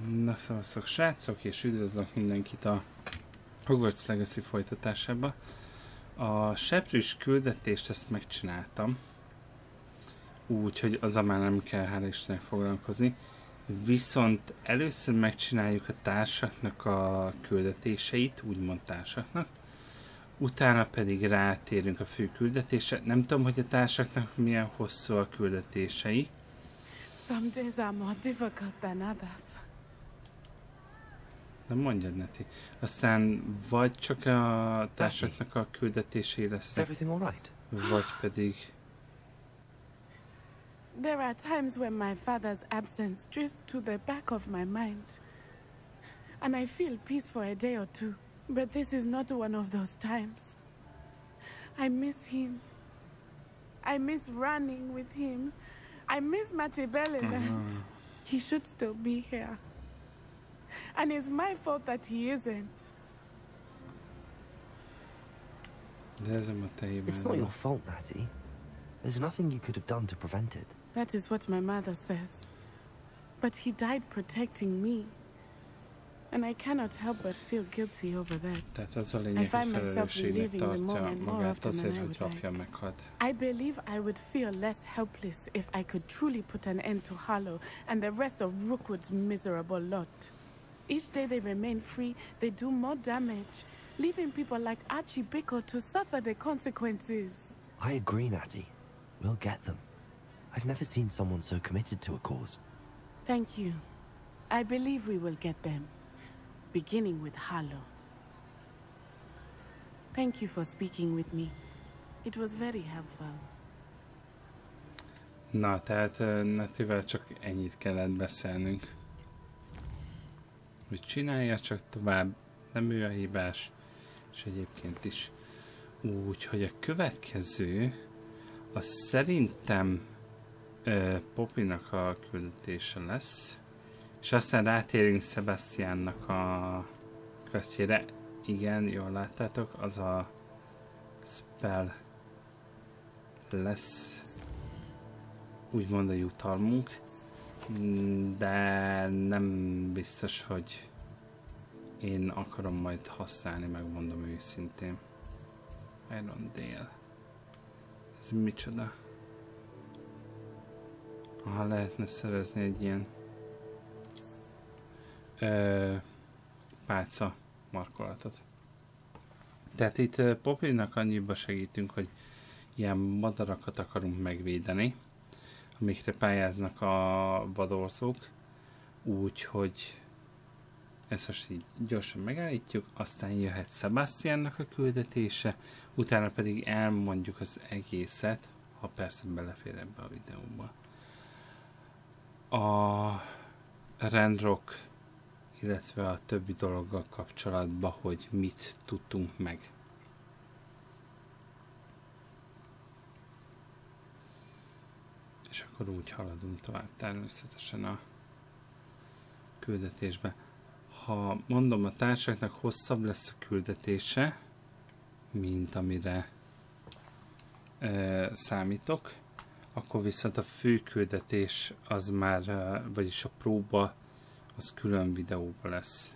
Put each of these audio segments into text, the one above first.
Na szavaztok srácok, és üdvözlök mindenkit a Hogwarts Legacy folytatásába. A seprűs küldetést ezt megcsináltam, úgyhogy azzal már nem kell hál' Istennek foglalkozni. Viszont először megcsináljuk a társaknak a küldetéseit, úgymond társaknak. Utána pedig rátérünk a fő küldetésre. Nem tudom, hogy a társaknak milyen hosszú a küldetései. Some days are more difficult than others. Nem mondjad, Neti. Aztán vagy csak a társaknak a küldetései lesznek, vagy pedig... There are times when my father's absence drifts to the back of my mind. And I feel peace for a day or two. But this is not one of those times. I miss him. I miss running with him. I miss Matibeleland. He should still be here. And it's my fault that he isn't. It's not your fault, Natty. There's nothing you could have done to prevent it. That is what my mother says. But he died protecting me. And I cannot help but feel guilty over that. Tehát az a lényeg, hogy felelősségnek tartja magát azért, hogy apja meghalt. I believe I would feel less helpless if I could truly put an end to Hollow and the rest of Rookwood's miserable lot. Each day they remain free, they do more damage, leaving people like Archie Bickle to suffer the consequences. I agree, Natty. We'll get them. I've never seen someone so committed to a cause. Thank you. I believe we will get them. Beginning with Hollow. Thank you for speaking with me. It was very helpful. Na, tehát Netivel csak ennyit kellett beszélnünk. Hogy csinálja csak tovább, nem ő a hibás, és egyébként is. Úgyhogy a következő, az szerintem Poppynak a küldetése lesz. És aztán rátérünk Sebastiannak a questjére. Igen, jól láttátok, az a spell lesz úgymond a jutalmunk, de nem biztos, hogy én akarom majd használni, megmondom őszintén. Irondale. Ez micsoda? Ha lehetne szerezni egy ilyen pálca markolatot. Tehát itt Poppynak annyiba segítünk, hogy ilyen madarakat akarunk megvédeni, amikre pályáznak a vadorzók, úgyhogy ezt most így gyorsan megállítjuk, aztán jöhet Sebastiannak a küldetése, utána pedig elmondjuk az egészet, ha persze belefér ebbe a videóba. A Renrock, illetve a többi dologgal kapcsolatban, hogy mit tudtunk meg. És akkor úgy haladunk tovább természetesen a küldetésbe. Ha mondom, a társaknak hosszabb lesz a küldetése, mint amire számítok, akkor viszont a fő küldetés az már, vagyis a próba, az külön videóban lesz.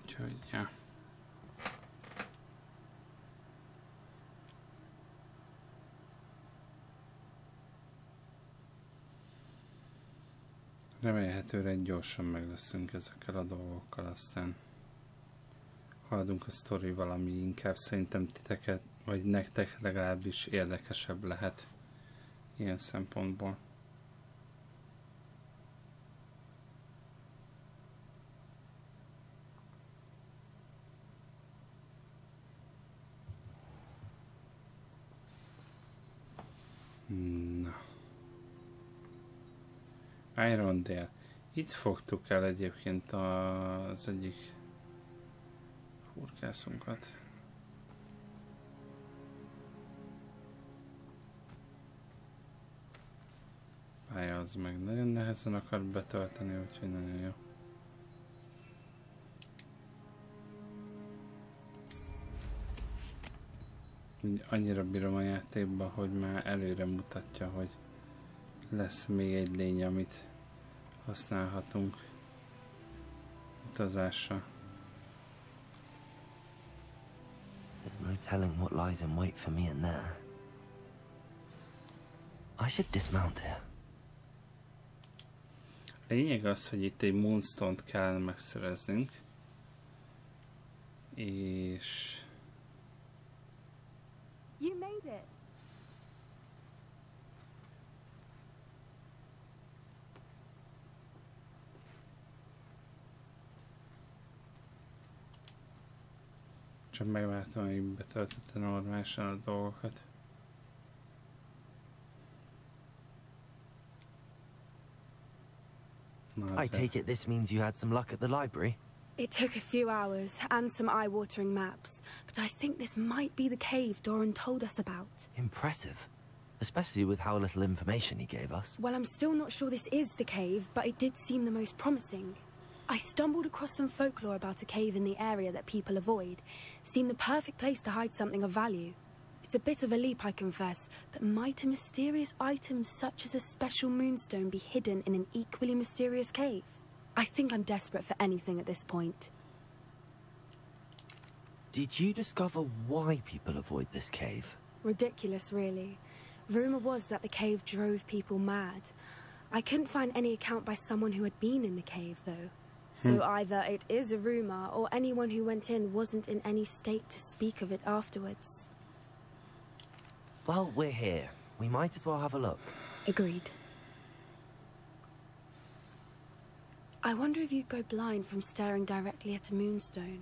Úgyhogy, ja. Remélhetőleg gyorsan meg leszünk ezekkel a dolgokkal, aztán haladunk a sztori valami inkább szerintem titeket, vagy nektek legalábbis érdekesebb lehet ilyen szempontból. Na. Irondale. Itt fogtuk el egyébként az egyik... furkászunkat. Pálya az meg nagyon nehezen akar betölteni, úgyhogy nagyon jó. Annyira bírom a játékba, hogy már előre mutatja, hogy lesz még egy lény, amit használhatunk utazásra. There's no telling what lies in wait for me in there. I should dismount here. A lényeg az, hogy itt egy moonstone-t kellene megszereznünk, és You made it. csak megvártam, hogy betöltötte normálisan a dolgokat. I take it this means you had some luck at the library? It took a few hours and some eye-watering maps, but I think this might be the cave Doran told us about. Impressive. Especially with how little information he gave us. Well, I'm still not sure this is the cave, but it did seem the most promising. I stumbled across some folklore about a cave in the area that people avoid. Seemed the perfect place to hide something of value. It's a bit of a leap, I confess, but might a mysterious item such as a special moonstone be hidden in an equally mysterious cave? I think I'm desperate for anything at this point. Did you discover why people avoid this cave? Ridiculous, really. Rumor was that the cave drove people mad. I couldn't find any account by someone who had been in the cave, though. So either it is a rumor, or anyone who went in wasn't in any state to speak of it afterwards. Well, we're here. We might as well have a look. Agreed. I wonder if you'd go blind from staring directly at a moonstone.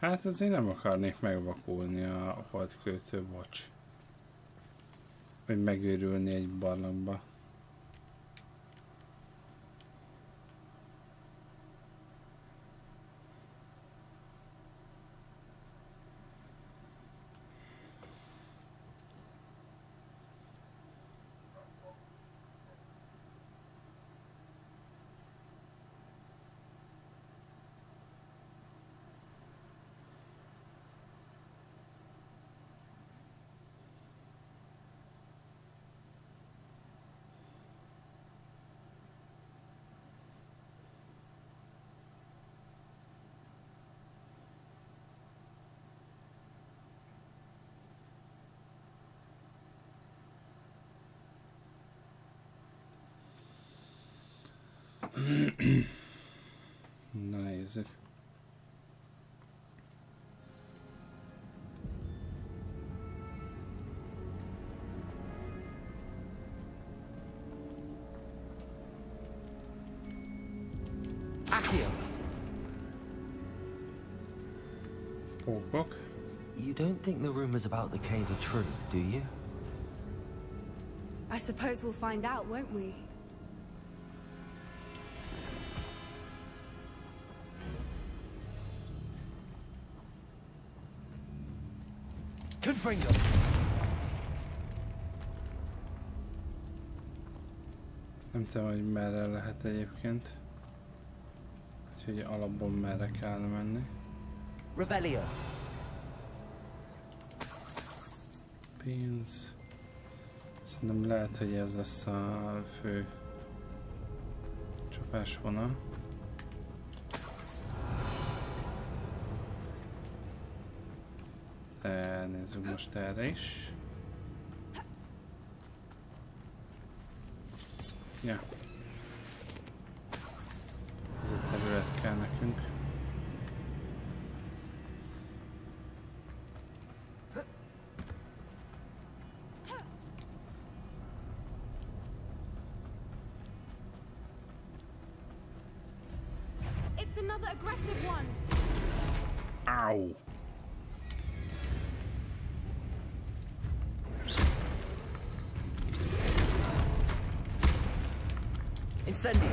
Hát azért nem akarnék megvakulni a holdköltő, bocs. Vagy megőrülni egy barlangba. Na nézzük. Próbák. You don't think the rumors about the cave are true, do you? I suppose we'll find out, won't we? Confringo! Nem tudom, hogy merre lehet egyébként. Úgyhogy alapból merre kellene menni. Revelio! Pénz. Szerintem lehet, hogy ez lesz a fő csapásvonal. De nézzük most erre is. Ja. Ez a terület kell nekünk. It's another aggressive one. Ow! Incendio!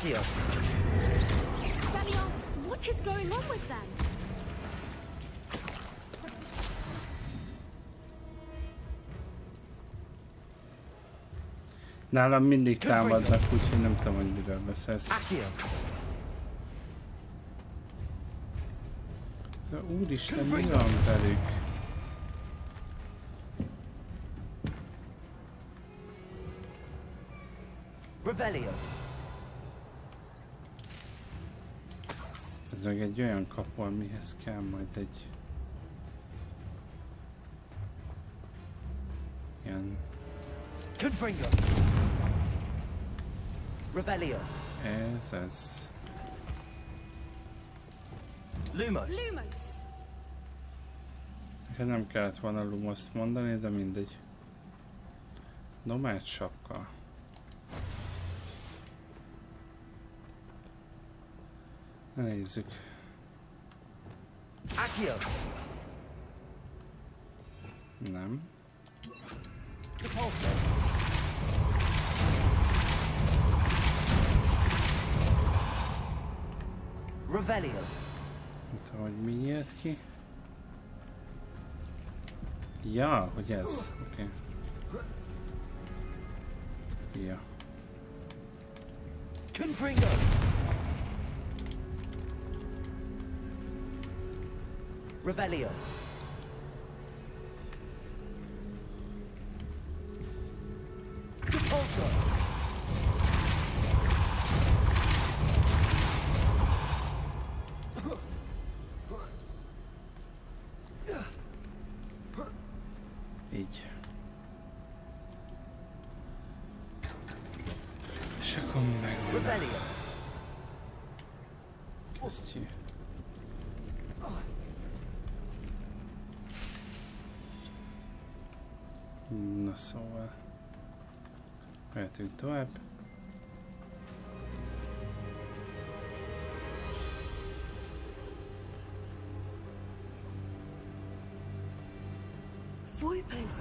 Expelliarmus, what is going on with them? Nálam mindig támadnak, úgyhogy nem tudom, hogy miről beszélsz. De úristen, mi van velük? Ez meg egy olyan kapu, amihez kell majd egy ilyen... Ez. Lumos. Nem kellett volna Lumoszt mondani, de mindegy. Nomád sapka. Nézzük. Nem. Revelio. Nem tudom, hogy mi jött ki. Ja, hogy ez. Oké. Ja. Confringo. Revelio. Repulsor. Így. És akkor megvan. Kezdjük. Na szóval. Mehetünk tovább. Voipers.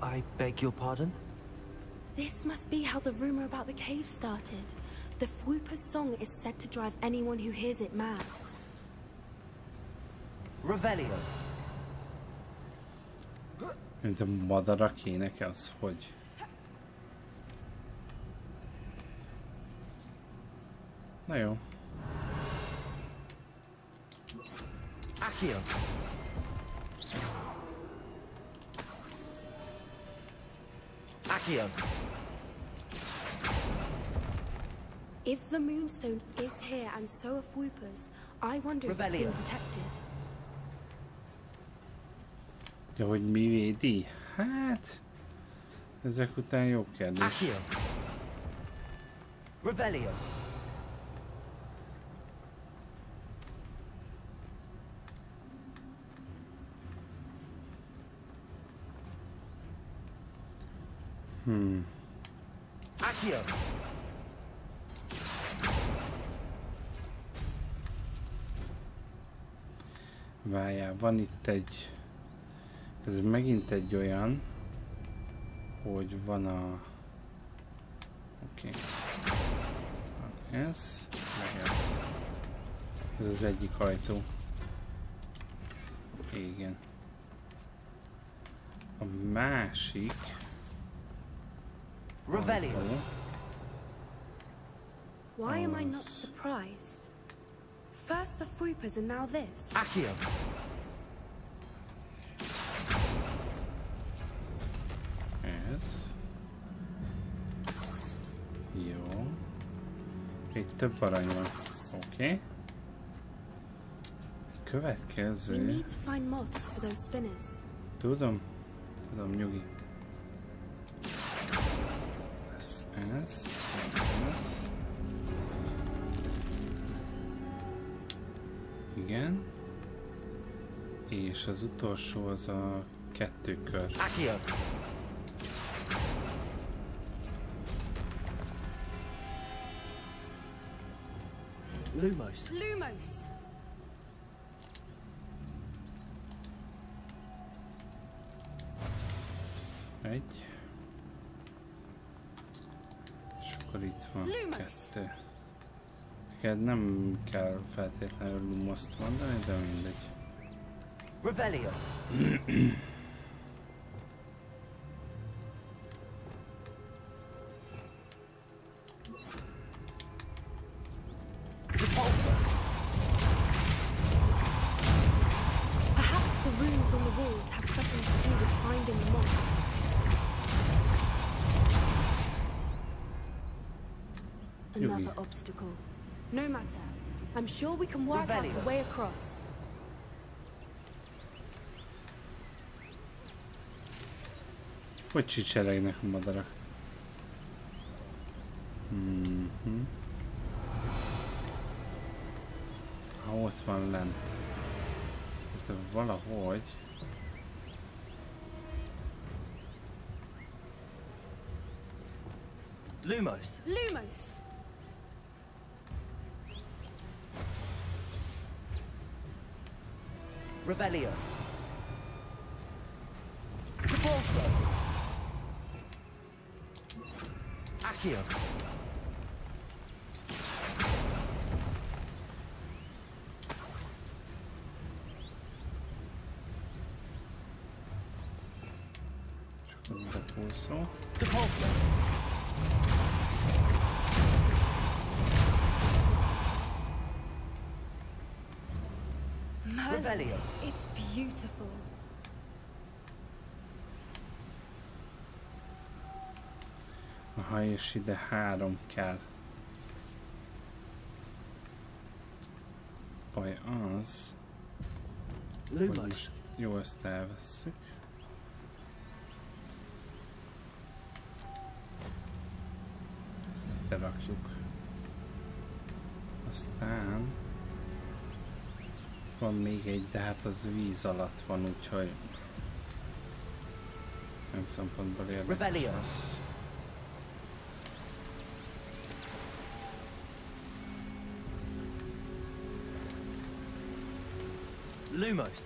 I beg your pardon? This must be how the rumor about the cave started. The Voipers song is said to drive anyone who hears it mad. Revelio. Mint a madarak énekelsz, hogy? Na jó. Accio. Accio. If the moonstone is here and so are Voipers, I wonder if it's been protected. Ja, hogy mi védi? Hát... Ezek után jó kérdés. Accio. Revelio. Accio. Várjál, van itt egy... Ez megint egy olyan, hogy van a... Oké. Ez, meg ez. Ez az egyik ajtó. Igen. A másik... Revelio. Why am I not surprised? First the Voipers and now this. Accio. Ez. Jó. Itt több arany van. Oké. We Következő... need to find moths for those spinners. Tudom, nyugi. Ez. Igen. És az utolsó az a 2 kör. Accio. Lumos. Egy. És akkor itt van 2. Neked nem kell feltétlenül lumoszt mondani, de mindegy. Revelio. Perhaps the runes on the walls have something to do with finding the moss. Another obstacle. No matter. I'm sure we can work out a way across. Hogy csicseregnek a madarak? Ha ott van lent. Hát valahogy... Lumos. Lumos! Revelio. Repulso. Accio. Repulso. Repulso. Revelio. It's beautiful. Aha, és ide 3 kell. Baj az... Lumos. Jó, ezt elvesszük. Ezt ide rakjuk. Aztán... Van még egy, de hát az víz alatt van, úgyhogy... Ilyen szempontból érdekes lesz. Lumos.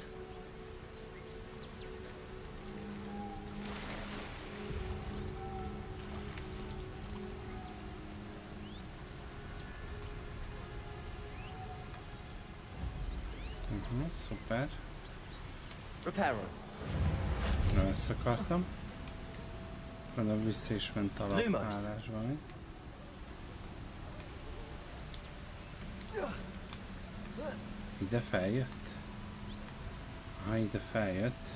Szuper. Reparo. Na, ezt akartam. Gondolom vissza is ment alaphálásban. Ide feljött? Ha ide feljött.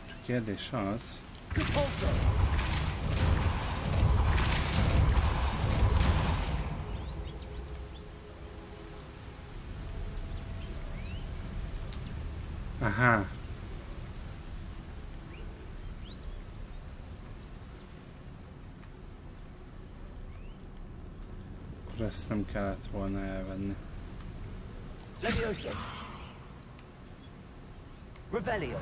Csak kérdés az... Aha. Akkor ezt nem kellett volna elvenni. Leviosa. Revelio.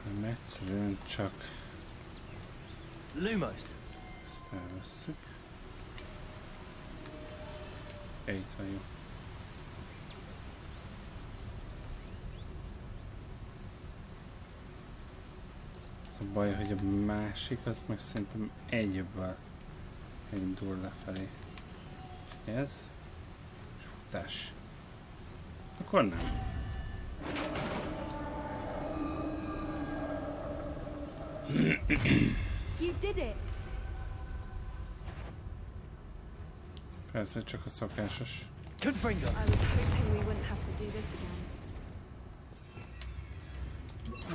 Nem egyszerűen csak... Lumos. Ezt elvesszük. Itt van jó. Az a baj, hogy a másik, az meg szerintem egyből indul lefelé. Ez. És futás. Akkor nem. You did it! Persze, csak a szokásos. Confringo. I was hoping we wouldn't have to do this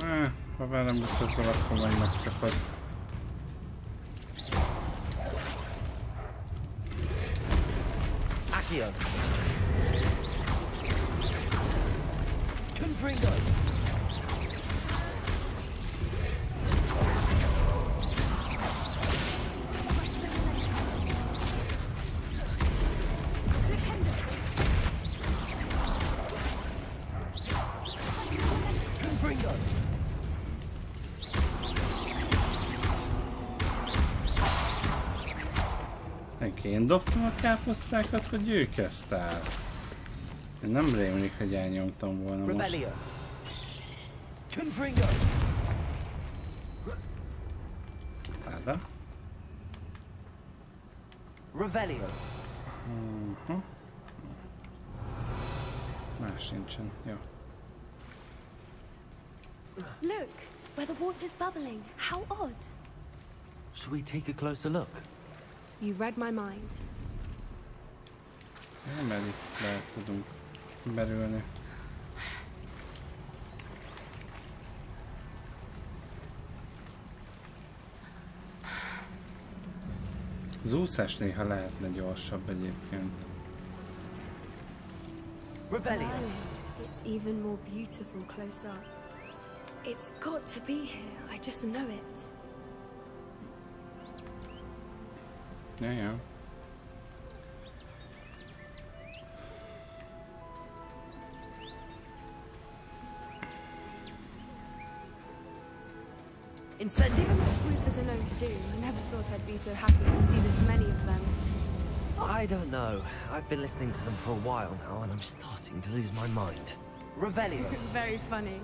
again. Ha velem utazol, akkor majd megszakad. Accio. Confringo. Én dobtam a káposztákat, hogy ő kezdte el. Én nem rémlik, hogy elnyomtam volna most. Eleve. Revelio. Más nincsen. Jó. Look, where the water's bubbling. How odd. Shall we take a closer look? You read my mind. Nem elég lehet tudunk belülni. Az úszás néha lehetne gyorsabb egyébként. Revelio. It's even more beautiful close up. It's got to be here. I just know it. Ja. Incendio. Given what swoopers are known to do, I never thought I'd be so happy to see this many of them. I don't know. I've been listening to them for a while now, and I'm starting to lose my mind. Revelio. Very funny.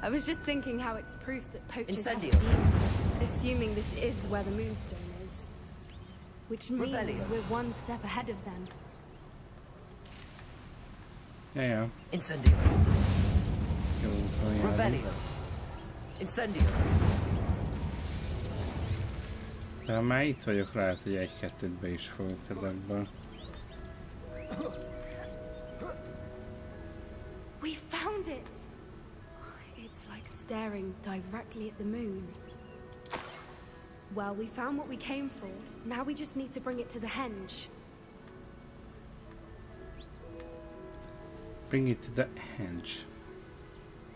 I was just thinking how it's proof that poachers have Incendio. been, assuming this is where the moonstone is. Which means Revelio. we're one step ahead of them. Ja. Incendio. Jó úton járunk. Revelio. Incendio. De ha már itt vagyok, lehet, hogy egy-kettőt be is fogok ezekből. We found it! It's like staring directly at the moon. Well, we found what we came for. Now we just need to bring it to the henge. Bring it to the henge.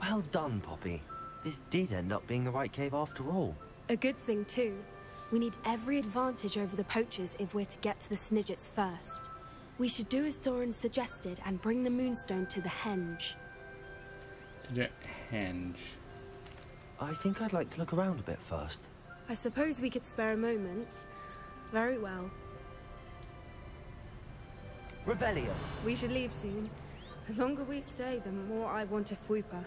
Well done, Poppy. This did end up being the right cave after all. A good thing, too. We need every advantage over the poachers if we're to get to the Snidgets first. We should do as Doran suggested and bring the moonstone to the henge. To the henge. I think I'd like to look around a bit first. I suppose we could spare a moment. Very well. Revelio. We should leave soon. The longer we stay, the more I want a fwooper.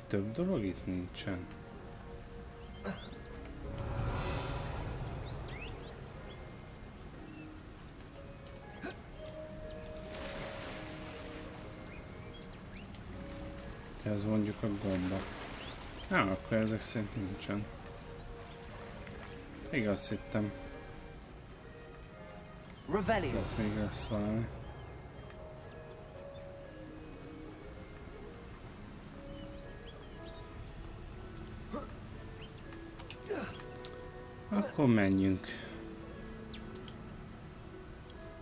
Több dolog itt nincsen. Ez mondjuk a gomba. Akkor ezek szerint nincsen. Még azt hittem. Revelio. Ott még lesz valami. Akkor menjünk.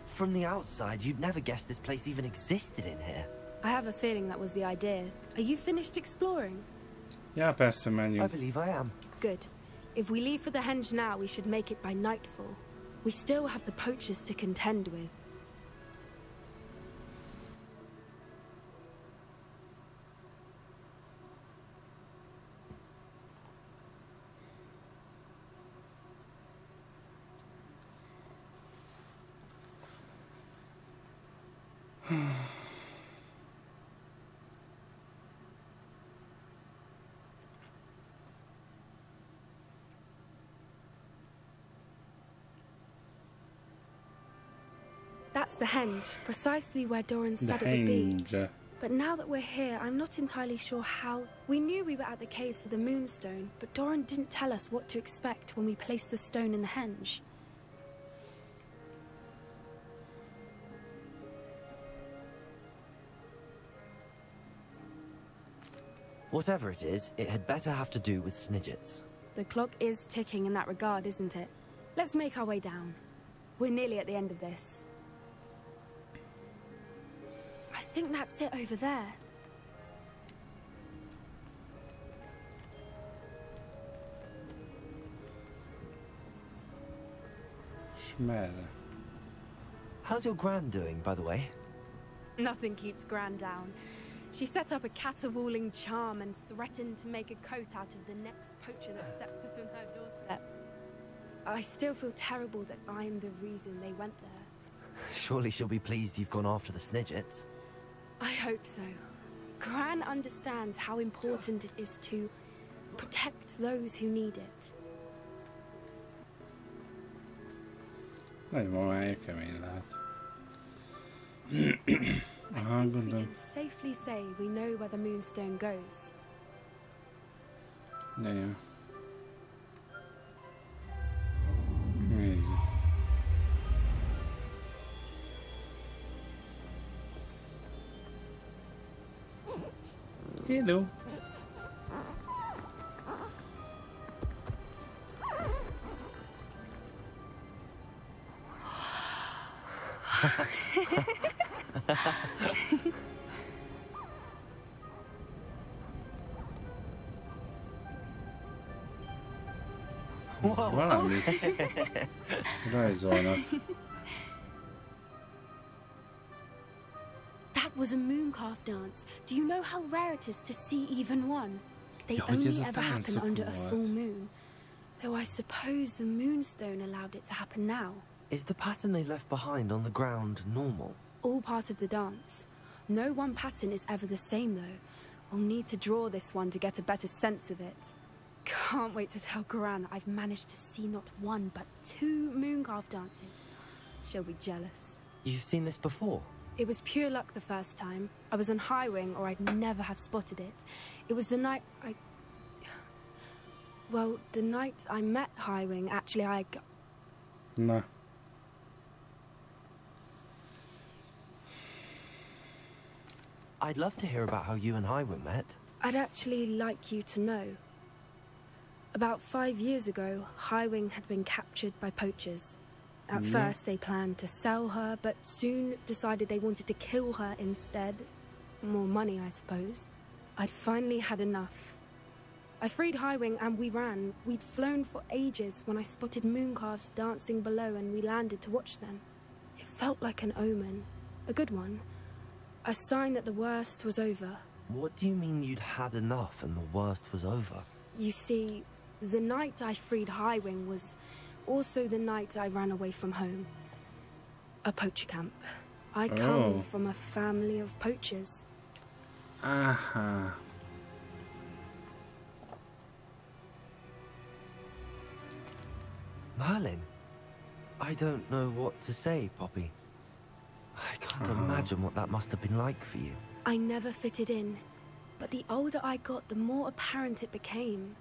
From the outside, you'd never guess this place even existed in here. I have a feeling that was the idea. Are you finished exploring? Ja, persze I menjünk. believe I am. Good. If we leave for the henge now, we should make it by nightfall. We still have the poachers to contend with. That's the henge, precisely where Doran said it would be. Henge. But now that we're here, I'm not entirely sure how... We knew we were at the cave for the moonstone, but Doran didn't tell us what to expect when we placed the stone in the henge. Whatever it is, it had better have to do with Snidgets. The clock is ticking in that regard, isn't it? Let's make our way down. We're nearly at the end of this. I think that's it over there. Merre? How's your gran doing, by the way? Nothing keeps Gran down. She set up a caterwauling charm and threatened to make a coat out of the next poacher that set foot on her doorstep. I still feel terrible that I'm the reason they went there. Surely she'll be pleased you've gone after the Snidgets. I hope so. Gran understands how important it is to protect those who need it. Nagy mamája kemény lehet. Aha, We gondolom. can safely say we know where the moonstone goes. De jó. Nézzük. Hello. Valamit rajzolnak. That was a mooncalf dance. Do you know how rare it is to see even one? They Ja, hogy only ez a ever happen táncok under a volt. full moon. Though I suppose the moonstone allowed it to happen now. Is the pattern they left behind on the ground normal? All part of the dance. No one pattern is ever the same though. We'll need to draw this one to get a better sense of it. Can't wait to tell Gran that I've managed to see not one but 2 mooncalf dances. She'll be jealous. You've seen this before? It was pure luck the first time. I was on High Wing or I'd never have spotted it. It was the night Well, the night I met High Wing, actually Na. I'd love to hear about how you and Highway met. I'd actually like you to know. About 5 years ago, High Wing had been captured by poachers. At first they planned to sell her, but soon decided they wanted to kill her instead. More money, I suppose. I'd finally had enough. I freed High Wing and we ran. We'd flown for ages when I spotted mooncalves dancing below and we landed to watch them. It felt like an omen. A good one. A sign that the worst was over. What do you mean you'd had enough and the worst was over? You see, the night I freed High Wing was also the night I ran away from home. A poacher camp. I come from a family of poachers. Aha. Merlin? I don't know what to say, Poppy. I can't imagine what that must have been like for you. I never fitted in, but the older I got, the more apparent it became.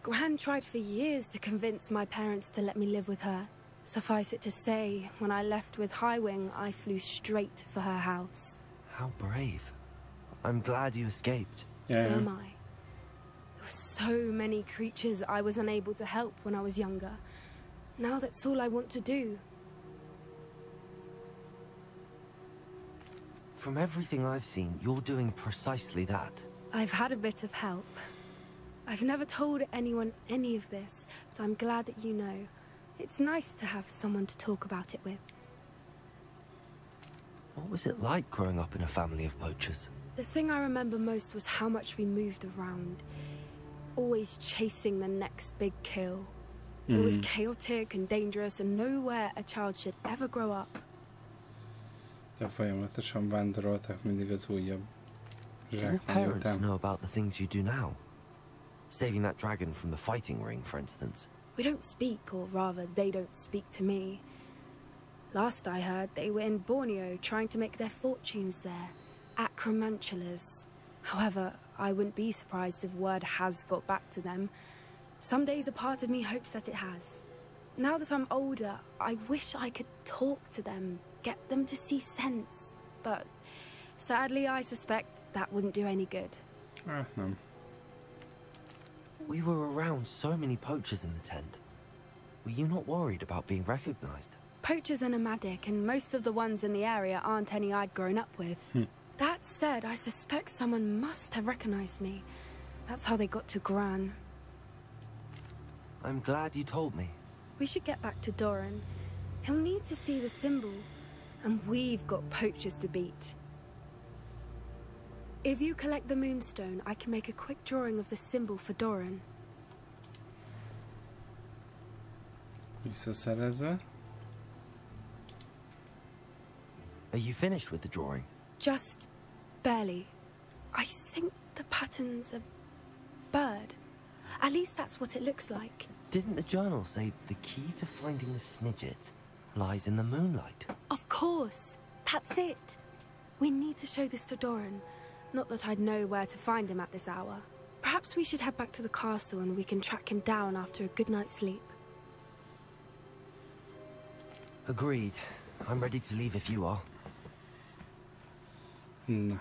Gran tried for years to convince my parents to let me live with her. Suffice it to say, when I left with High Wing, I flew straight for her house. How brave. I'm glad you escaped. Yeah. So am I. There were so many creatures I was unable to help when I was younger. Now that's all I want to do. From everything I've seen, you're doing precisely that. I've had a bit of help. I've never told anyone any of this, but I'm glad that you know. It's nice to have someone to talk about it with. What was it like growing up in a family of poachers? The thing I remember most was how much we moved around. Always chasing the next big kill. It was chaotic and dangerous and nowhere a child should ever grow up. De folyamatosan vándoroltak mindig az újabb Do your zsákmány parents után. know about the things you do now? Saving that dragon from the fighting ring, for instance. We don't speak, or rather, they don't speak to me. Last I heard, they were in Borneo trying to make their fortunes there. Acromantulas. However, I wouldn't be surprised if word has got back to them. Some days a part of me hopes that it has. Now that I'm older, I wish I could talk to them, get them to see sense. But sadly, I suspect that wouldn't do any good. Ah, nem. We were around so many poachers in the tent. Were you not worried about being recognized? Poachers are nomadic, and most of the ones in the area aren't any I'd grown up with. That said, I suspect someone must have recognized me. That's how they got to Gran. I'm glad you told me. We should get back to Doran. He'll need to see the symbol, and we've got poachers to beat. If you collect the moonstone, I can make a quick drawing of the symbol for Doran. Visszaszerezve. Are you finished with the drawing? Just barely. I think the pattern's a bird. At least that's what it looks like. Didn't the journal say the key to finding the Snidget lies in the moonlight? Of course. That's it. We need to show this to Doran. Not that I'd know where to find him at this hour. Perhaps we should head back to the castle and we can track him down after a good night's sleep. Agreed. I'm ready to leave if you are. Na.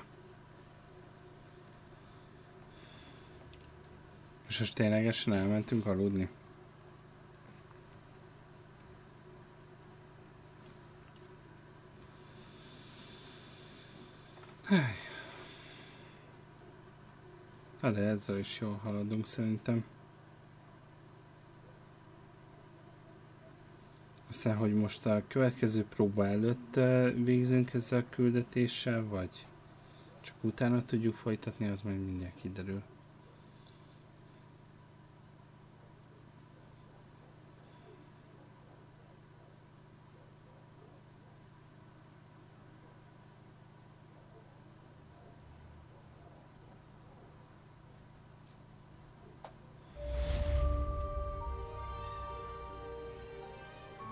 És most ténylegesen elmentünk aludni? De ezzel is jól haladunk szerintem. Aztán, hogy most a következő próba előtt végzünk ezzel a küldetéssel, vagy csak utána tudjuk folytatni, az majd mindjárt kiderül.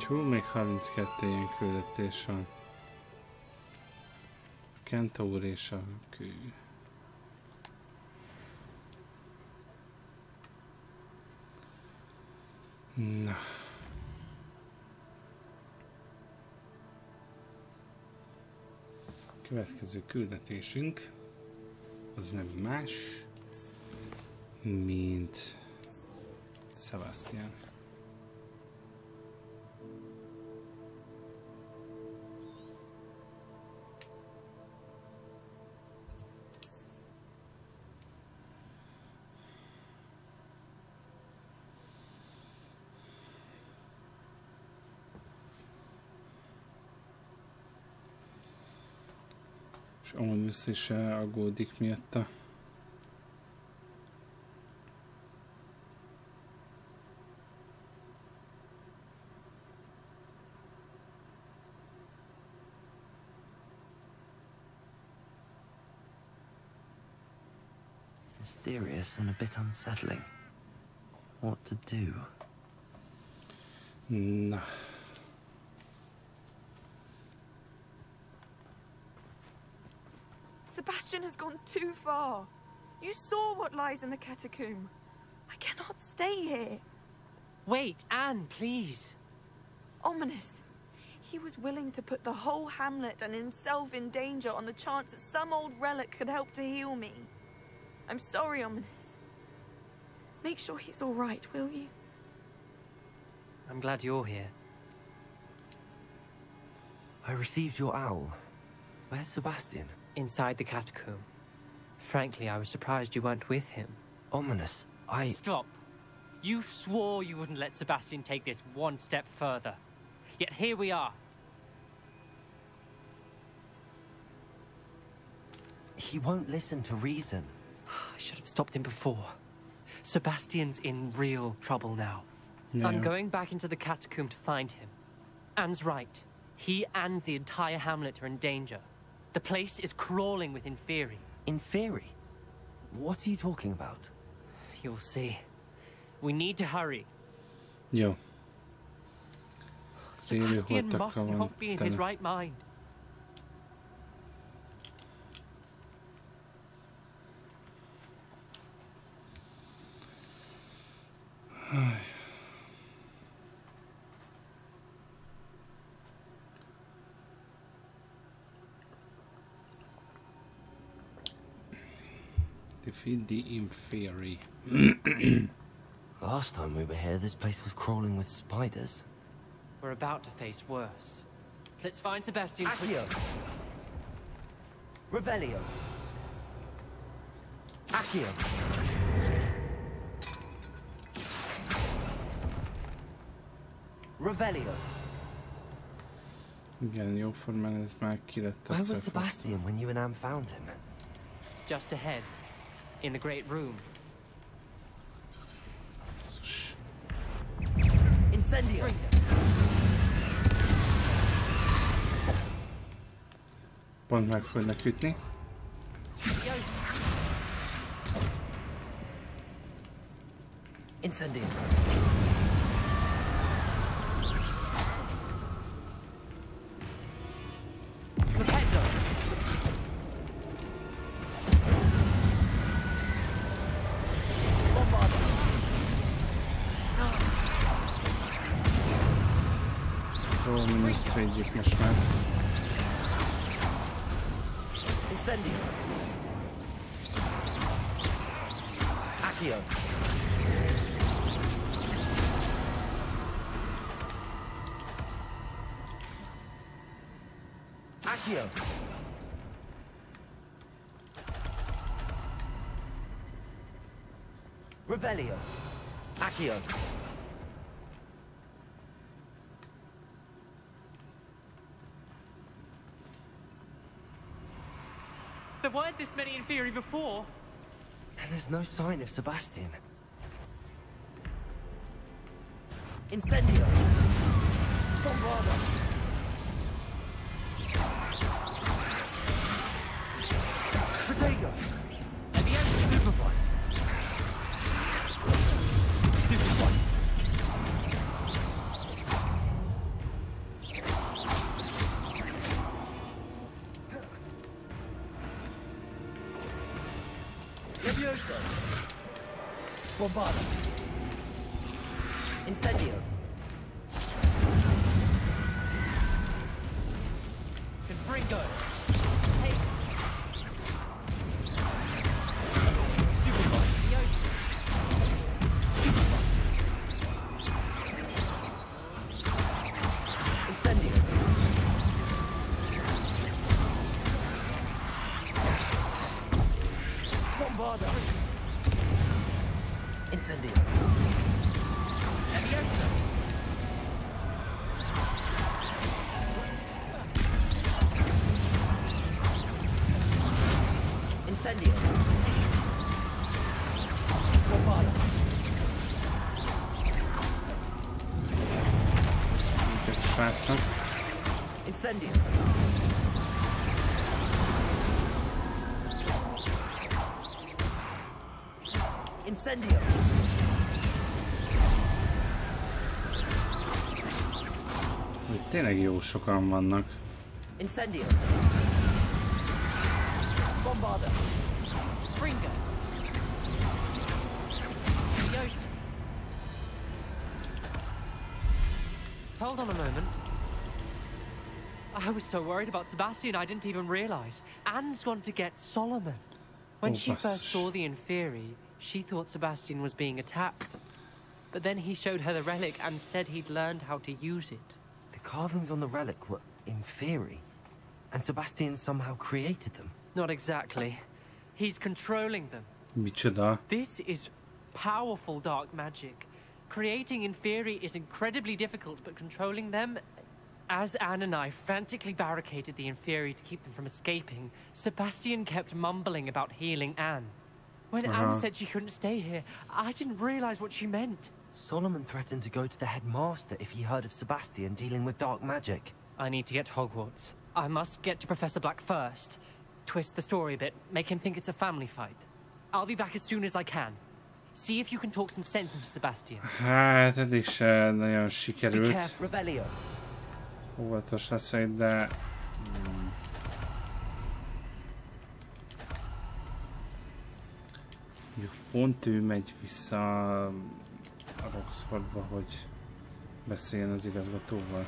Még 32 ilyen küldetés van. A kentaur és a kő. Na. A következő küldetésünk az nem más, mint Sebastian. És amúgy össze is aggódik miatta. Mysterious and a bit unsettling. What to do? Na. Sebastian has gone too far. You saw what lies in the catacomb. I cannot stay here. Wait, Anne, please. Ominous. He was willing to put the whole hamlet and himself in danger on the chance that some old relic could help to heal me. I'm sorry, Ominous. Make sure he's all right, will you? I'm glad you're here. I received your owl. Where's Sebastian? Inside the catacomb. Frankly, I was surprised you weren't with him. Ominous, Stop. You swore you wouldn't let Sebastian take this one step further. Yet here we are. He won't listen to reason. I should have stopped him before. Sebastian's in real trouble now. Yeah. I'm going back into the catacomb to find him. Anne's right. He and the entire hamlet are in danger. The place is crawling with Inferi. Inferi? What are you talking about? You'll see. We need to hurry. Jó. Sebastian must not be in his right mind. Defeat the Inferi. Last time we were here, this place was crawling with spiders. We're about to face worse. Let's find Sebastian. Accio! Revelio! Accio! Revelio! Igen, jóformán ez már ki lett Where was Sebastian when you and Anne found him? Just ahead, in the great room. Incendio! Pont meg fognak ütni. Incendio. Flipendo. Bombarda. Jó, minuszt védjük most már. Incendio. Accio. Accio. Revelio. Accio. There weren't this many in theory before. And there's no sign of Sebastian. Incendio. Bombarda. Protego. Stupefy. Stupefy. Levioso. Bombarda. Incendio. Confringo. Hey. Stupefy. Incendio. Bombarda. Incendio. Levioso. Incendio. Bombarda. Che passa? Incendio. Incendio. Hogy tényleg jó sokan vannak. Incendio. Bombarda. Springo. Levioso. Hold on a moment. I was so worried about Sebastian I didn't even realize. Anne's gone to get Solomon. When she first saw the inferi, she thought Sebastian was being attacked. But then he showed her the relic and said he'd learned how to use it. The carvings on the relic were inferi, and Sebastian somehow created them. Not exactly. He's controlling them. Micsoda? This is powerful dark magic. Creating inferi is incredibly difficult, but controlling them... As Anne and I frantically barricaded the inferi to keep them from escaping, Sebastian kept mumbling about healing Anne. When Anne said she couldn't stay here, I didn't realize what she meant. Solomon threatened to go to the headmaster if he heard of Sebastian dealing with dark magic. I need to get to Hogwarts. I must get to Professor Black first. Twist the story a bit, make him think it's a family fight. I'll be back as soon as I can. See if you can talk some sense into Sebastian. Hát eddig se nagyon Be sikerült. careful, Revelio. Óvatos leszek, de... Pont ő megy vissza a Oxfordba, hogy beszéljen az igazgatóval.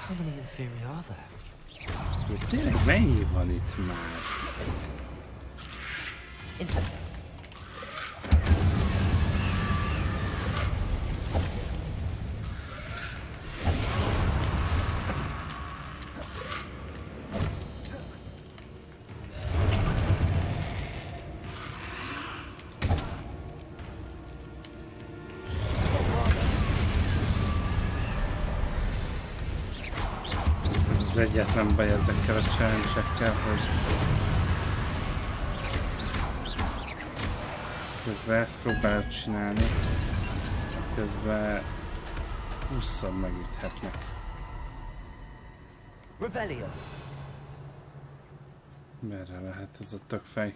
How many inferi are there? Tényleg mennyi van itt már? Insect. Ez az egyetlen baj ezekkel a challenge-ekkel, hogy közben ezt próbálod csinálni, közben 20-szor megüthetnek. Revelio. Merre lehet ez a tök fej?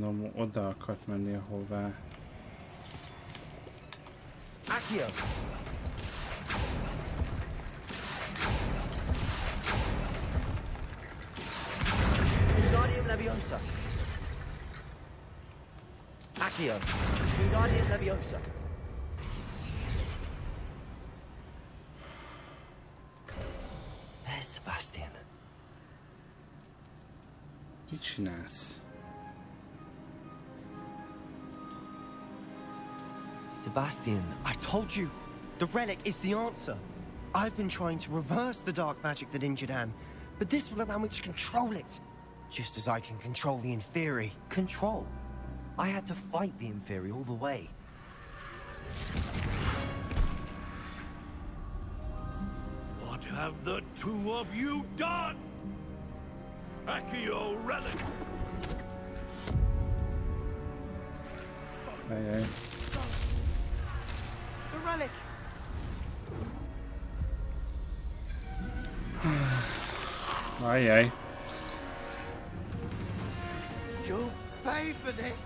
Gondolom oda akart menni, ahová. Accio! Wingardium Leviosa! Accio! Wingardium Leviosa! There's Sebastian. Mit csinálsz? Sebastian, I told you! The relic is the answer! I've been trying to reverse the dark magic that injured Anne, but this will allow me to control it. Just as I can control the Inferi. control. I had to fight the Inferi all the way. What have the two of you done? Accio relic! Ajaj. The relic! Ajaj. You'll pay for this!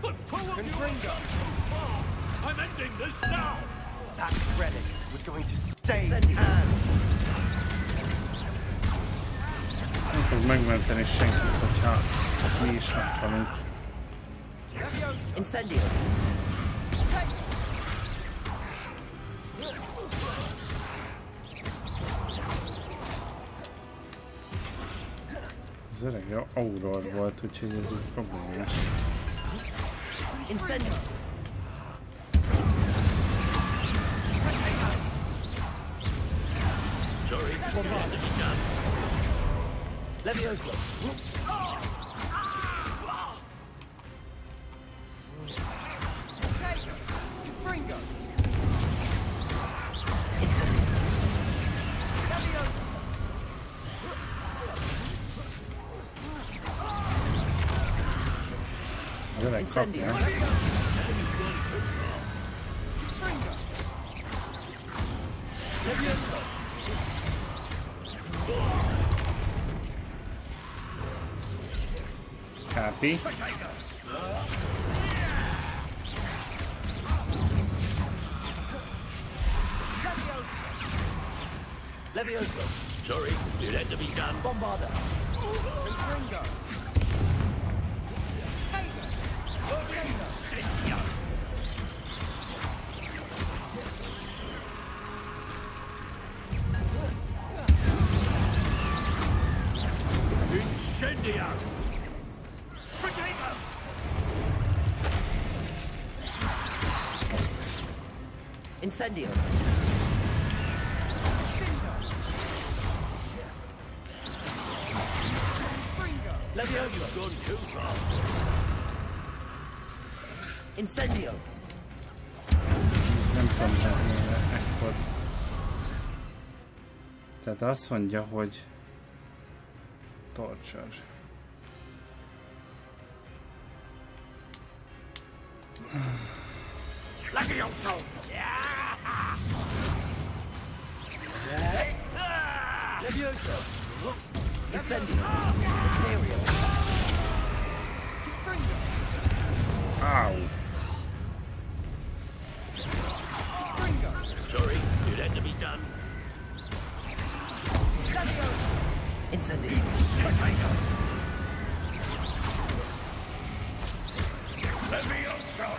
The two of you have gone too far! I'm ending this now! That relic was going to stay Send it. Anne! Nem fog megmenteni senkit, hogyha mi is meghalunk. Incendio! Az öreg Auror volt, úgyhogy ez így problémás. Incendio! Sorry, it had to be done. Leviosa! Incendio! Az öreg kapja. Happy. Leviosa! Sorry, it had to be done. Bombarda! Incendio! Potato! Incendio! Leviosa! You've gone too far. Incendio! Nem tudom, mert ekkor... Tehát azt mondja, hogy... Torture. Leviosa! Leviosa! Incendio! Imperial! Ow! Sorry, it had to be done. Incendio! Leviosa!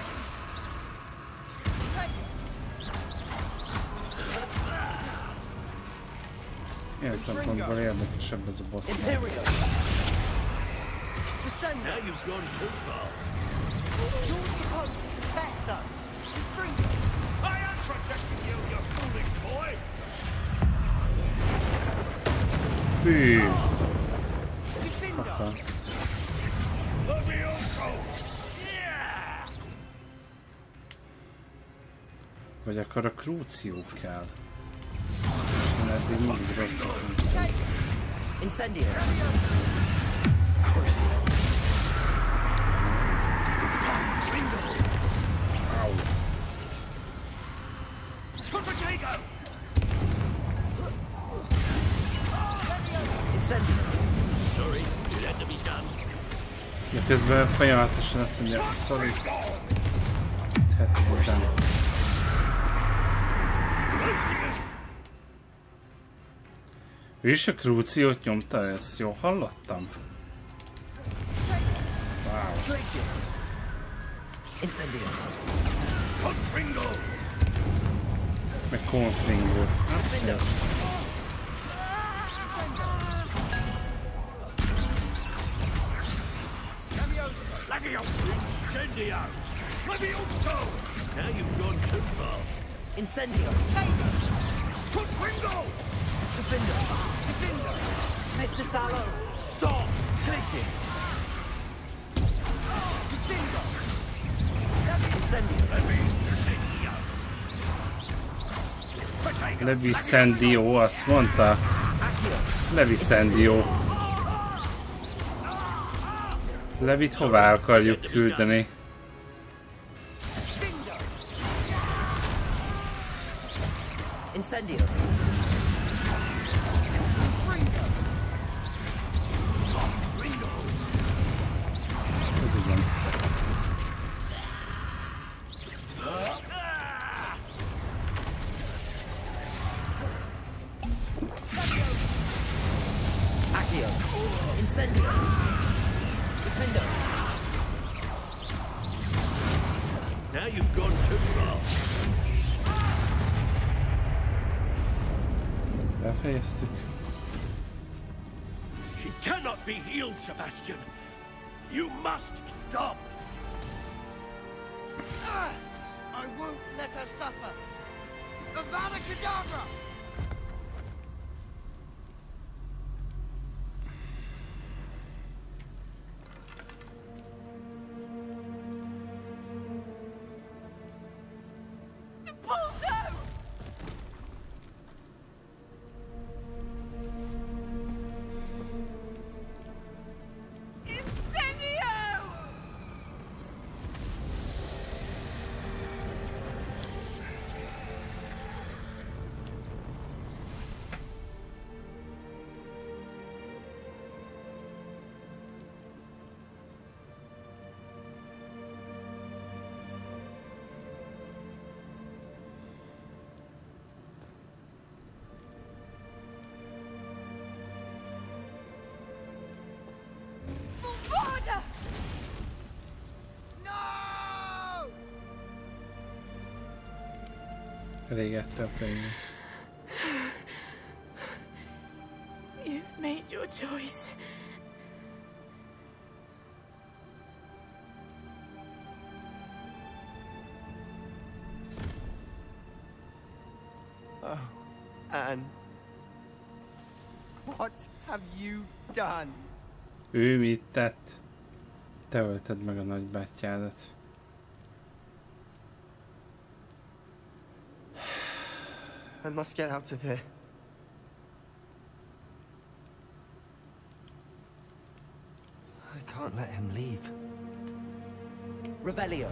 Ilyen szempontból érdekesebb ez a boss. Imperial! Now you've gone too far. You're supposed to protect us! I am protecting you, you foolish boy! Hű! Hatal. Leviosa! Yeah! Vagy akkor a krúció kell. Mert eddig mindig rosszak. Incendio! Au! Sorry, it had to be done. De közben folyamatosan azt mondja, sorry. Tetszett. Ő is a krúciót nyomta, ezt jól hallottam? Wow. Meg konfringót. Azt jó. Incendio! Levioso! Now you've gone too far. Incendio! Confringo! Defender! Defender! Mr. Sallow! Stop! Glacius! Defender! Incendio! Leviszendió, azt mondta. Leviszendió. Levit hová akarjuk küldeni? Incendio! Ez igen. Accio! Incendio! Defender! Now you've gone too far. Befejeztük. She cannot be healed, Sebastian. You must stop. I won't let her suffer. Avada Kedavra! Régette a fejét. You've made your choice. Oh, Anne. What have you done? Ő mit tett? Te ölted meg a nagybátyádat. I must get out of here. I can't let him leave. Revelio!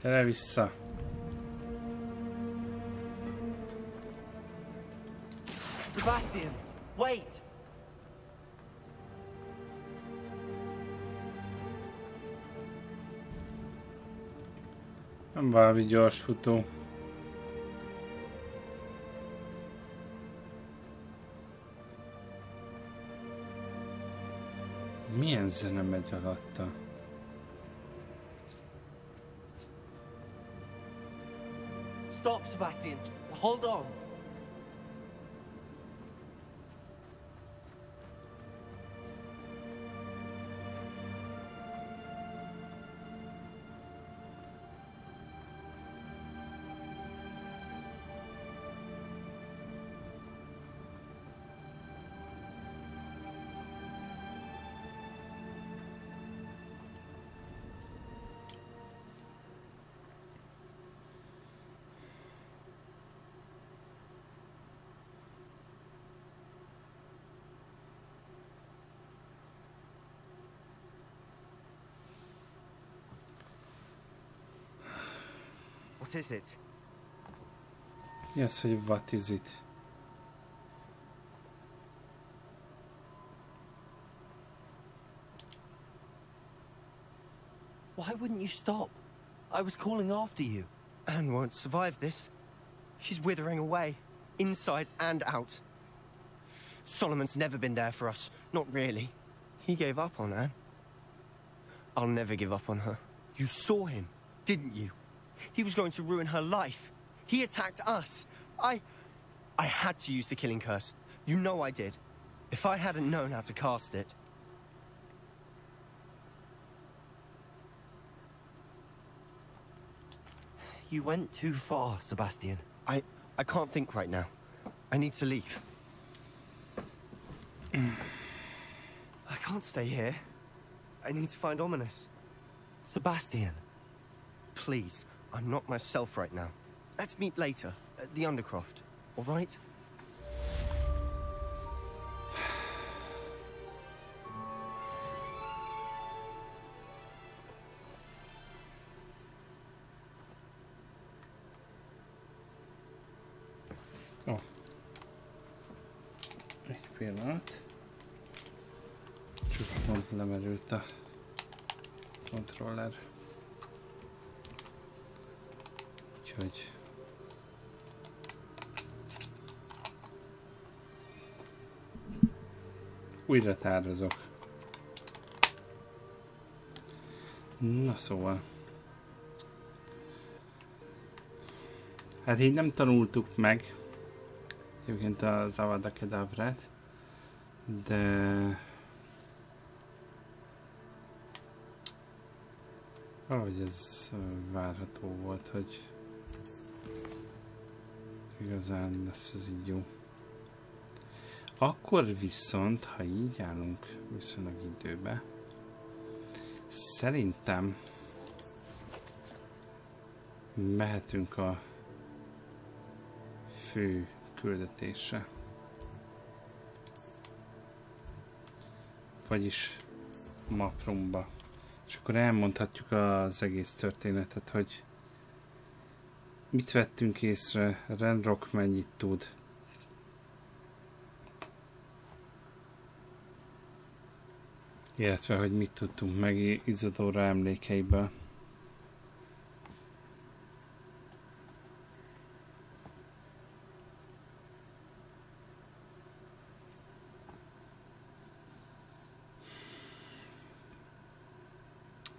Gyere vissza. Sebastian, wait! Nem valami gyors futó. Milyen zene megy alatta? Stop, Sebastian. Hold on. What is it? Mi az, hogy what is it? Why wouldn't you stop? I was calling after you. Anne won't survive this. She's withering away, inside and out. Solomon's never been there for us. Not really. He gave up on Anne. I'll never give up on her. You saw him, didn't you? He was going to ruin her life. He attacked us. I had to use the killing curse. You know I did. If I hadn't known how to cast it... You went too far, Sebastian. I can't think right now. I need to leave. I can't stay here. I need to find Ominous. Sebastian. Please, I'm not myself right now. Let's meet later, at the Undercroft, all right? Oh. Egy pillanat. Csak pont lemerült a kontroller. Úgyhogy... újra tározok. Na szóval. Hát így nem tanultuk meg egyébként az Avada Kedavrát, de valahogy ez várható volt, hogy igazán lesz ez így jó. Akkor viszont, ha így állunk viszonylag időbe, szerintem mehetünk a fő küldetésre. Vagyis Maprumba. És akkor elmondhatjuk az egész történetet, hogy mit vettünk észre, Ranrock mennyit tud. Illetve, hogy mit tudtunk meg Isadora emlékeiből.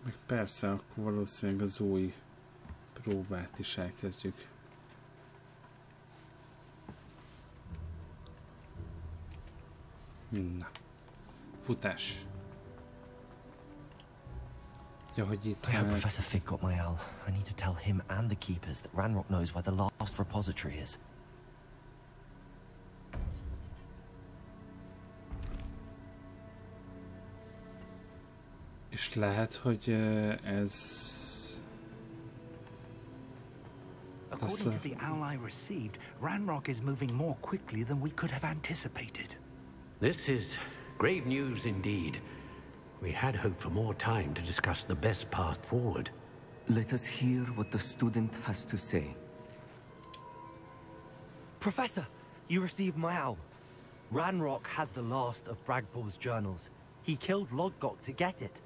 Meg persze, akkor valószínűleg az új próbát is elkezdjük. Na. Futás. Ja, hogy itt I hope Professor Fig got my owl. I need to tell him and the keepers that Ranrock knows where the last repository is. És lehet, hogy ez... According to the owl I received, Ranrock is moving more quickly than we could have anticipated. This is grave news indeed. We had hoped for more time to discuss the best path forward. Let us hear what the student has to say. Professor, you received my owl. Ranrock has the last of Bragbor's journals. He killed Lodgok to get it.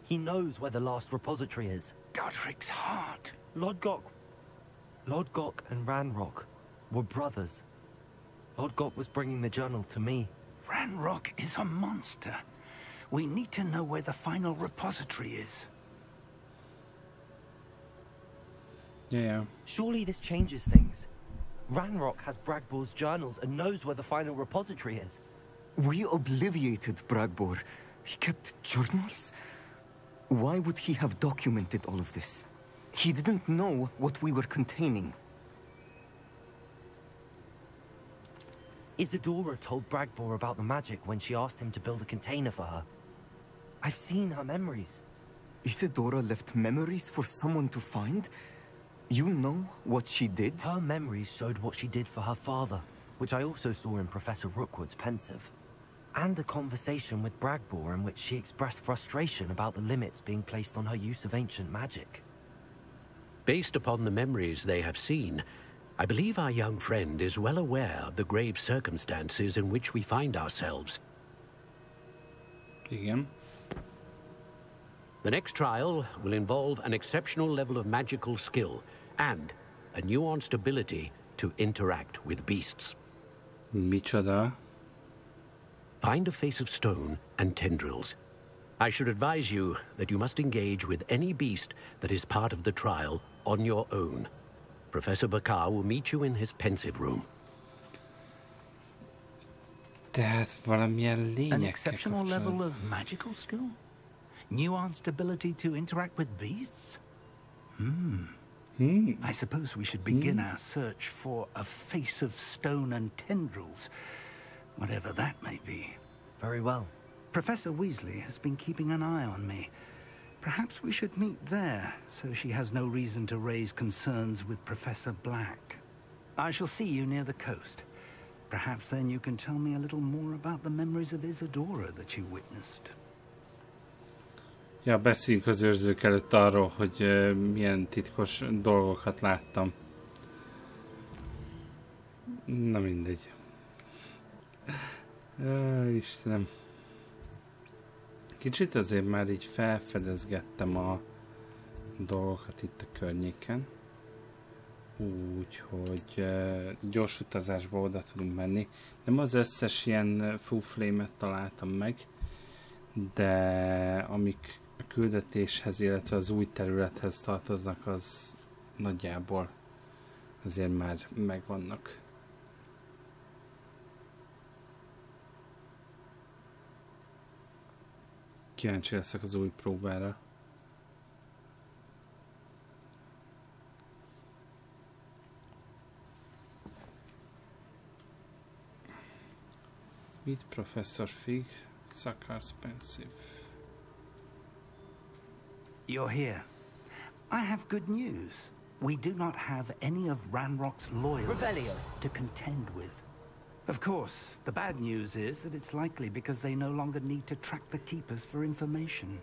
He knows where the last repository is. Godric's heart. Lodgok and Ranrock were brothers. Lodgok was bringing the journal to me. Ranrock is a monster. We need to know where the final repository is. Yeah. Surely this changes things. Ranrock has Bragbor's journals and knows where the final repository is. We obliviated Bragbor. He kept journals? Why would he have documented all of this? He didn't know what we were containing. Isadora told Bragbor about the magic when she asked him to build a container for her. I've seen her memories. Isadora left memories for someone to find? You know what she did? Her memories showed what she did for her father, which I also saw in Professor Rookwood's pensive. And a conversation with Bragbor in which she expressed frustration about the limits being placed on her use of ancient magic. Based upon the memories they have seen, I believe our young friend is well aware of the grave circumstances in which we find ourselves. Igen. The next trial will involve an exceptional level of magical skill and a nuanced ability to interact with beasts. Micsoda? Find a face of stone and tendrils. I should advise you that you must engage with any beast that is part of the trial on your own. Professor Bakar will meet you in his pensive room. Tehát valamilyen lényekkel An exceptional level kapcsolatban. of magical skill? Nuanced ability to interact with beasts? I suppose we should begin our search for a face of stone and tendrils, whatever that may be. Very well. Professor Weasley has been keeping an eye on me. Perhaps we should meet there, so she has no reason to raise concerns with Professor Black. I shall see you near the coast. Perhaps then you can tell me a little more about the memories of Isadora that you witnessed. Ja, beszéljünk az őrzők előtt arról, hogy milyen titkos dolgokat láttam. Na mindegy. Istenem. Kicsit azért már így felfedezgettem a dolgokat itt a környéken. Úgyhogy gyors utazásba oda tudunk menni. Nem az összes ilyen full flame-et találtam meg, de amik a küldetéshez, illetve az új területhez tartoznak, az nagyjából azért már megvannak. Kíváncsi leszek az új próbára. Meet Professor Fig, Sakar's pensive. You're here. I have good news. We do not have any of Ranrock's loyalists to contend with. Of course, the bad news is that it's likely because they no longer need to track the Keepers for information.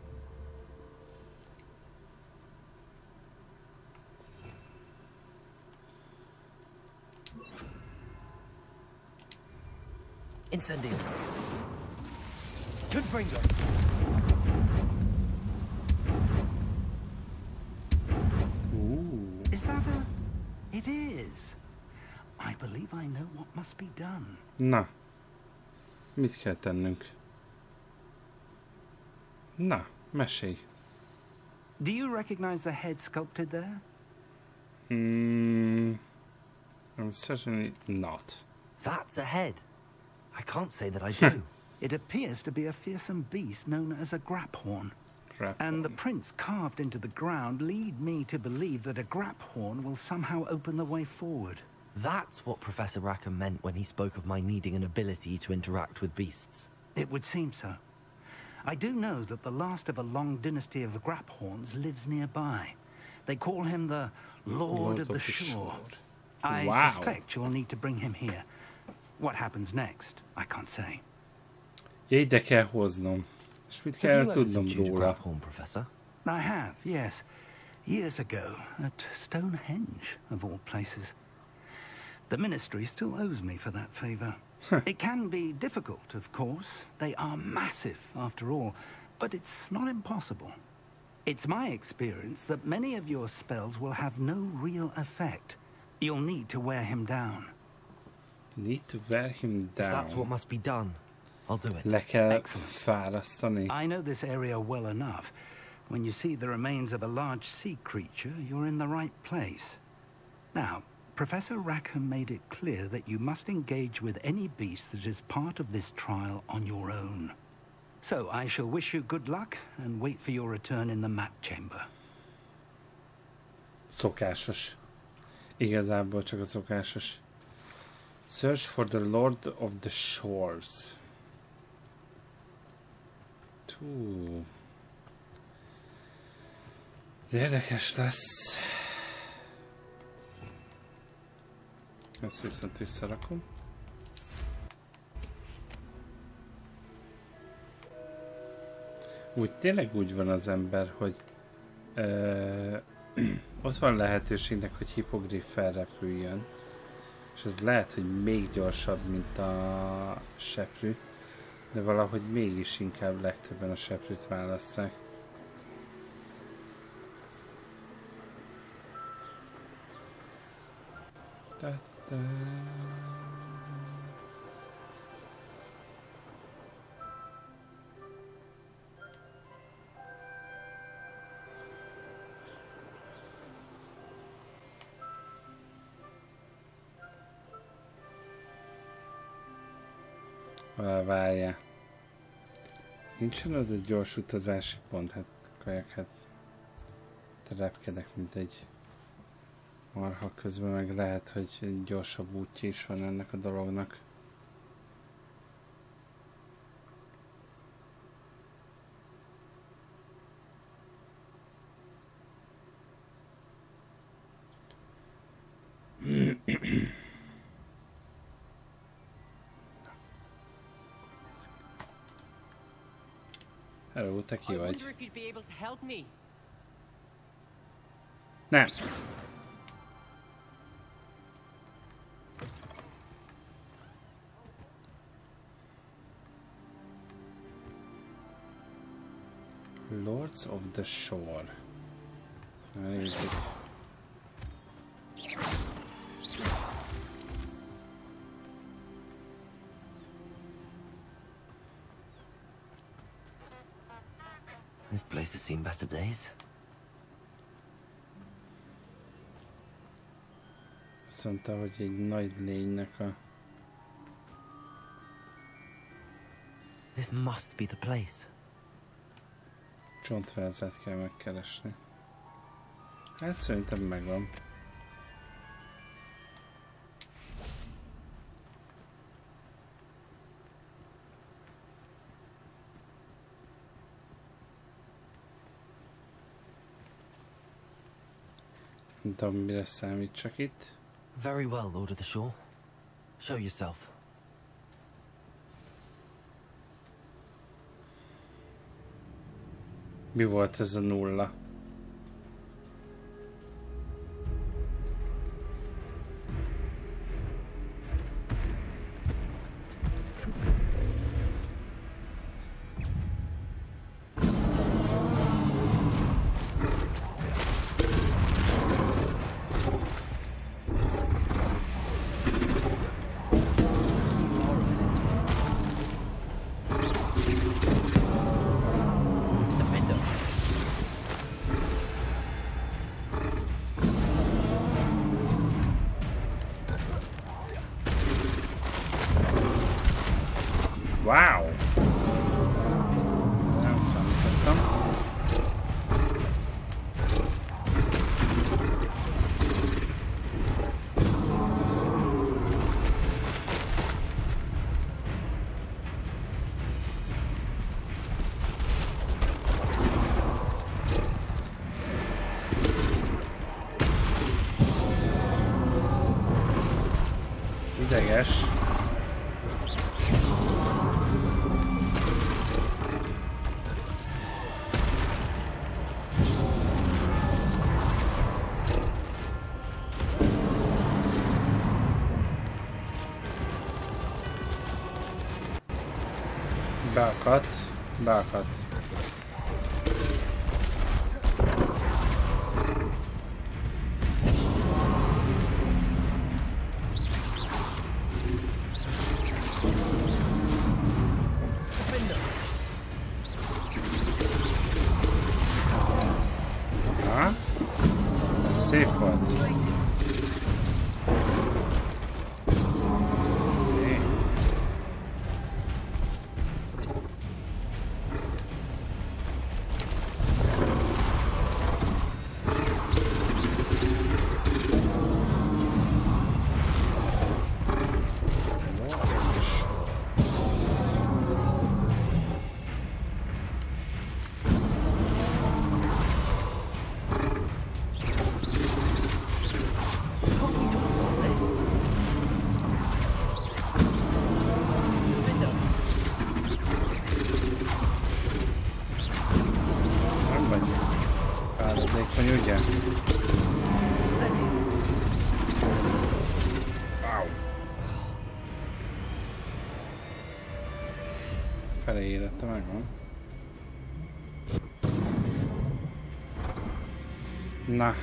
Incendio. Confringo. Is that a... It is. I believe I know what must be done. Na. Mit kell tennünk? Na, mesélj. Do you recognize the head sculpted there? Certainly not. That's a head. I can't say that I do. It appears to be a fearsome beast known as a graphorn. And the prints carved into the ground lead me to believe that a graphorn will somehow open the way forward. That's what Professor Rackham meant when he spoke of my needing an ability to interact with beasts. It would seem so. I do know that the last of a long dynasty of graphorns lives nearby. They call him the Lord of the Shore. I suspect you'll need to bring him here. What happens next, I can't say. Ide kell hoznom. És mit kell tudnom róla? Professor? I have, yes. Years ago, at Stonehenge, of all places. The Ministry still owes me for that favor. It can be difficult, of course. They are massive, after all. But it's not impossible. It's my experience that many of your spells will have no real effect. You'll need to wear him down. You need to wear him down. If that's what must be done, I'll do it. Le kell fárasztani. I know this area well enough. When you see the remains of a large sea creature, you're in the right place. Now, Professor Rackham made it clear that you must engage with any beast that is part of this trial on your own. So I shall wish you good luck and wait for your return in the map chamber. Szokásos. Igazából csak a szokásos. Search for the Lord of the Shores. Ez érdekes lesz. Ezt viszont visszarakom. Úgy tényleg úgy van az ember, hogy ott van lehetőségnek, hogy hipogriff felrepüljön. És ez lehet, hogy még gyorsabb, mint a seprű. De valahogy mégis inkább legtöbben a seprűt válasszák. Várjál. Nincsen az egy gyors utazási pont, hát kajak, hát repkedek, mint egy marha, közben meg lehet, hogy egy gyorsabb útja is van ennek a dolognak. Hello, te ki vagy? Nem. Lords of the Shore. Nézzük. This place has seen better days. Azt mondta, hogy egy nagy lénynek a... This must be the place. Csontvázát kell megkeresni. Hát szerintem megvan. Nem tudom, mire számít csak itt. Very well, Lord of the Shore. Show yourself. Mi volt ez a nulla? Wow! Nem számítottam. Ideges. Beakadt. Ha? Ez szép volt. fele élete megvan. Na.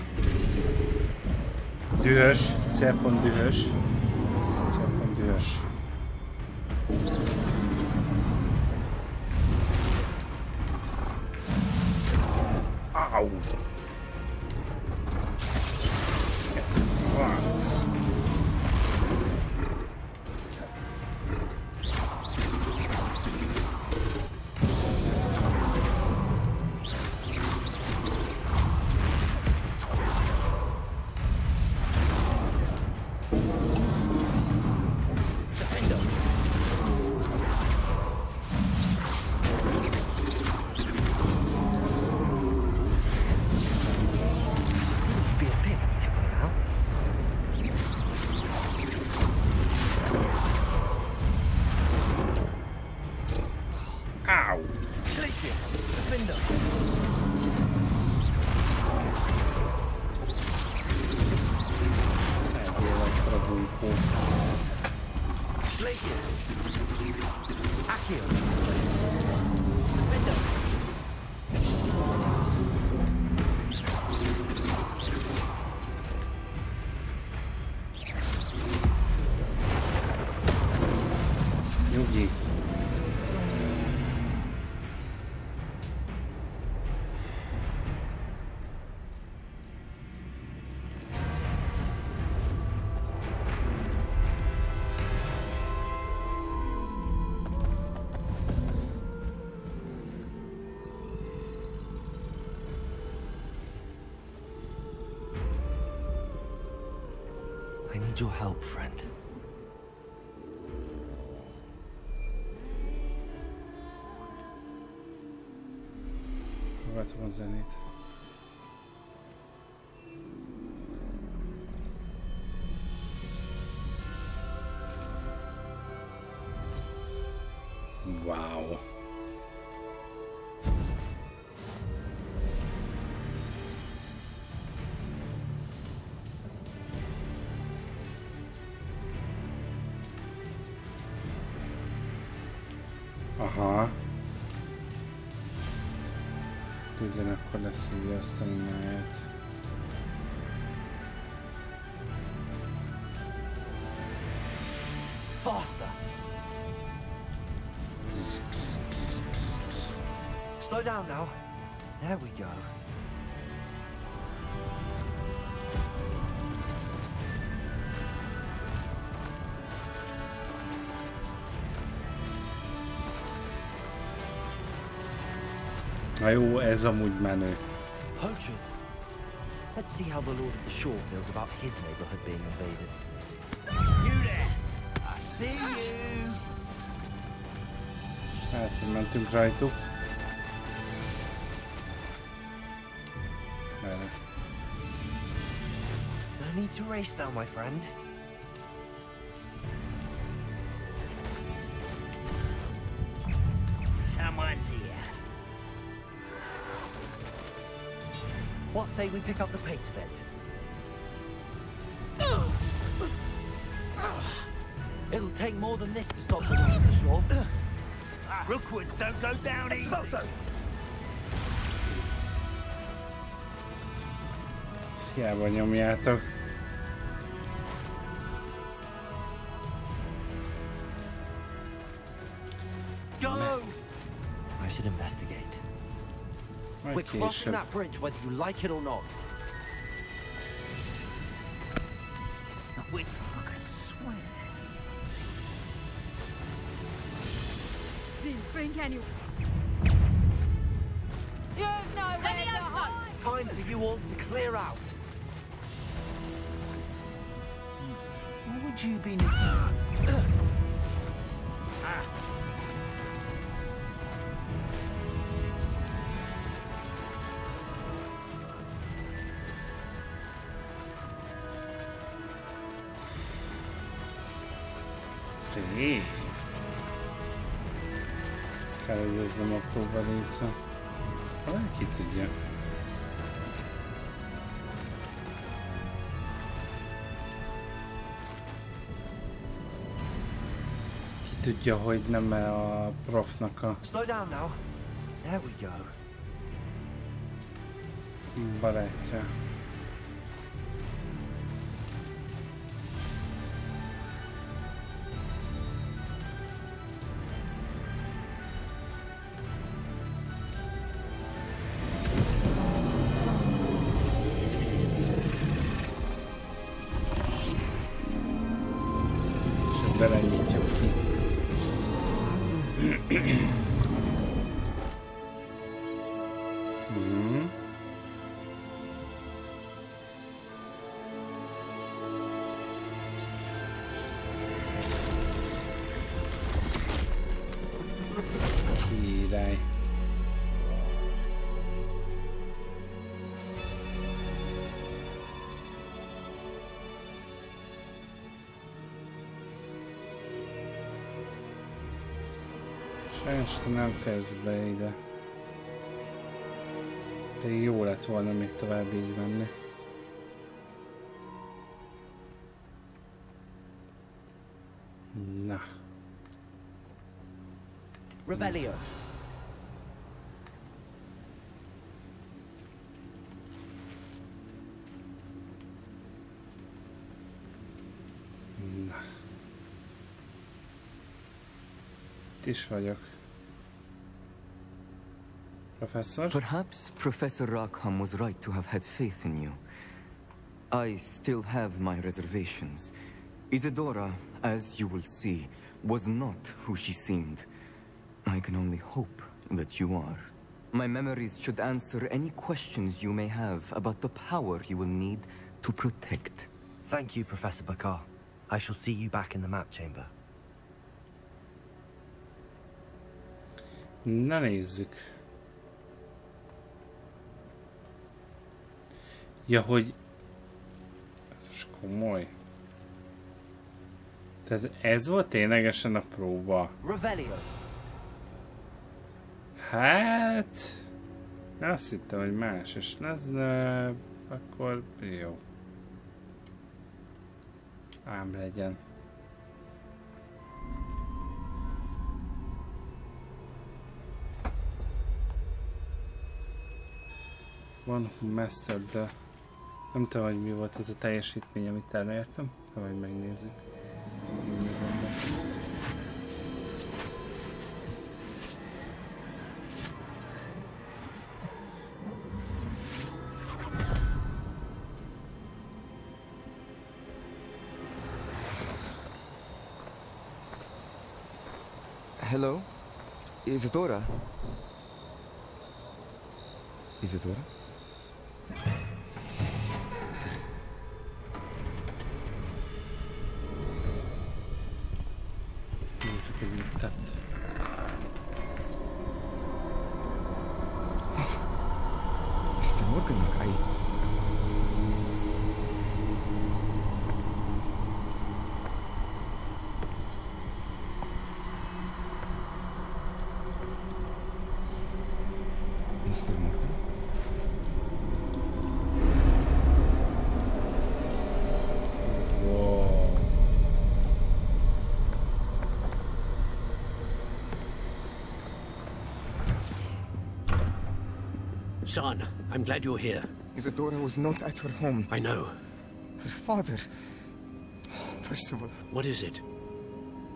Dühös. Célpont dühös. Célpont dühös. Au! What? I need your help, friend. Próbáltam a zenét. Wow. Aha. Ugyanakkor leszívja azt a minnáját. Faster! Slow down now. There we go. Na jó, ez amúgy menő. Poachers. Let's see how the Lord of the Shore feels about his neighborhood being invaded. You there! I see you! És hát, hogy mentünk rajtuk. Merre? No need to race now, my friend. Someone's here. What say we pick up the pace a bit? It'll take more than this to stop the Lord of the Shore. Rookwoods don't go down easy. Ezt hiába nyomjátok. Go! I should investigate. We're crossing that bridge whether you like it or not. Wait, I could swear. Didn't think anyone. You've nowhere to hide. Time for you all to clear out. What would you be? Szép. Kell, hogy ezzem a próba része. Ki tudja. Ki tudja, hogy nem a profnak a Slow down now. There we go. barátja. És belenyitjuk ki. Király. Sajnos te nem férsz be ide. Pedig jó lett volna még tovább így menni. Na. Revelio. Na. Itt is vagyok. Professor? Perhaps Professor Rackham was right to have had faith in you. I still have my reservations. Isadora, as you will see, was not who she seemed. I can only hope that you are. My memories should answer any questions you may have about the power you will need to protect. Thank you, Professor Bakar. I shall see you back in the map chamber. Na nézzük. Ja, hogy... Ez most komoly. Tehát ez volt ténylegesen a próba. Revelio. Hát... Azt hittem, hogy más is lesz, de... Akkor jó. Ám legyen. One who mastered the... Nem tudom, hogy mi volt ez a teljesítmény, amit elértem. De majd megnézzük. Hello? Isadora? Isadora? Nézzük, hogy mit tett. Mr. Morgannak, Mr. Morgan? Whoa. Son, I'm glad you're here. Isadora was not at her home. I know. Her father... Percival. What is it?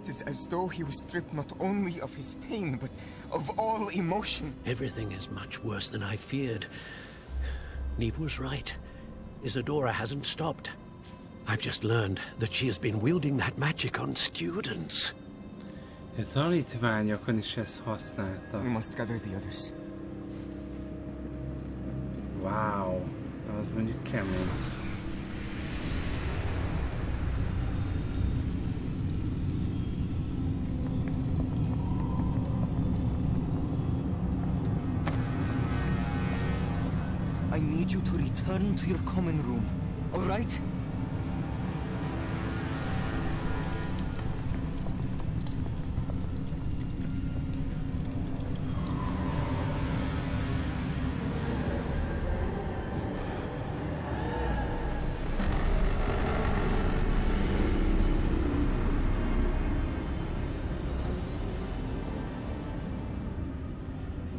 It is as though he was stripped not only of his pain, but of all emotion. Everything is much worse than I feared. Neve was right. Isadora hasn't stopped. I've just learned that she has been wielding that magic on students. A tanítványokon is ezt használta. We must gather the others. Wow. Az mondjuk kemény. I need you to return to your common room, all right?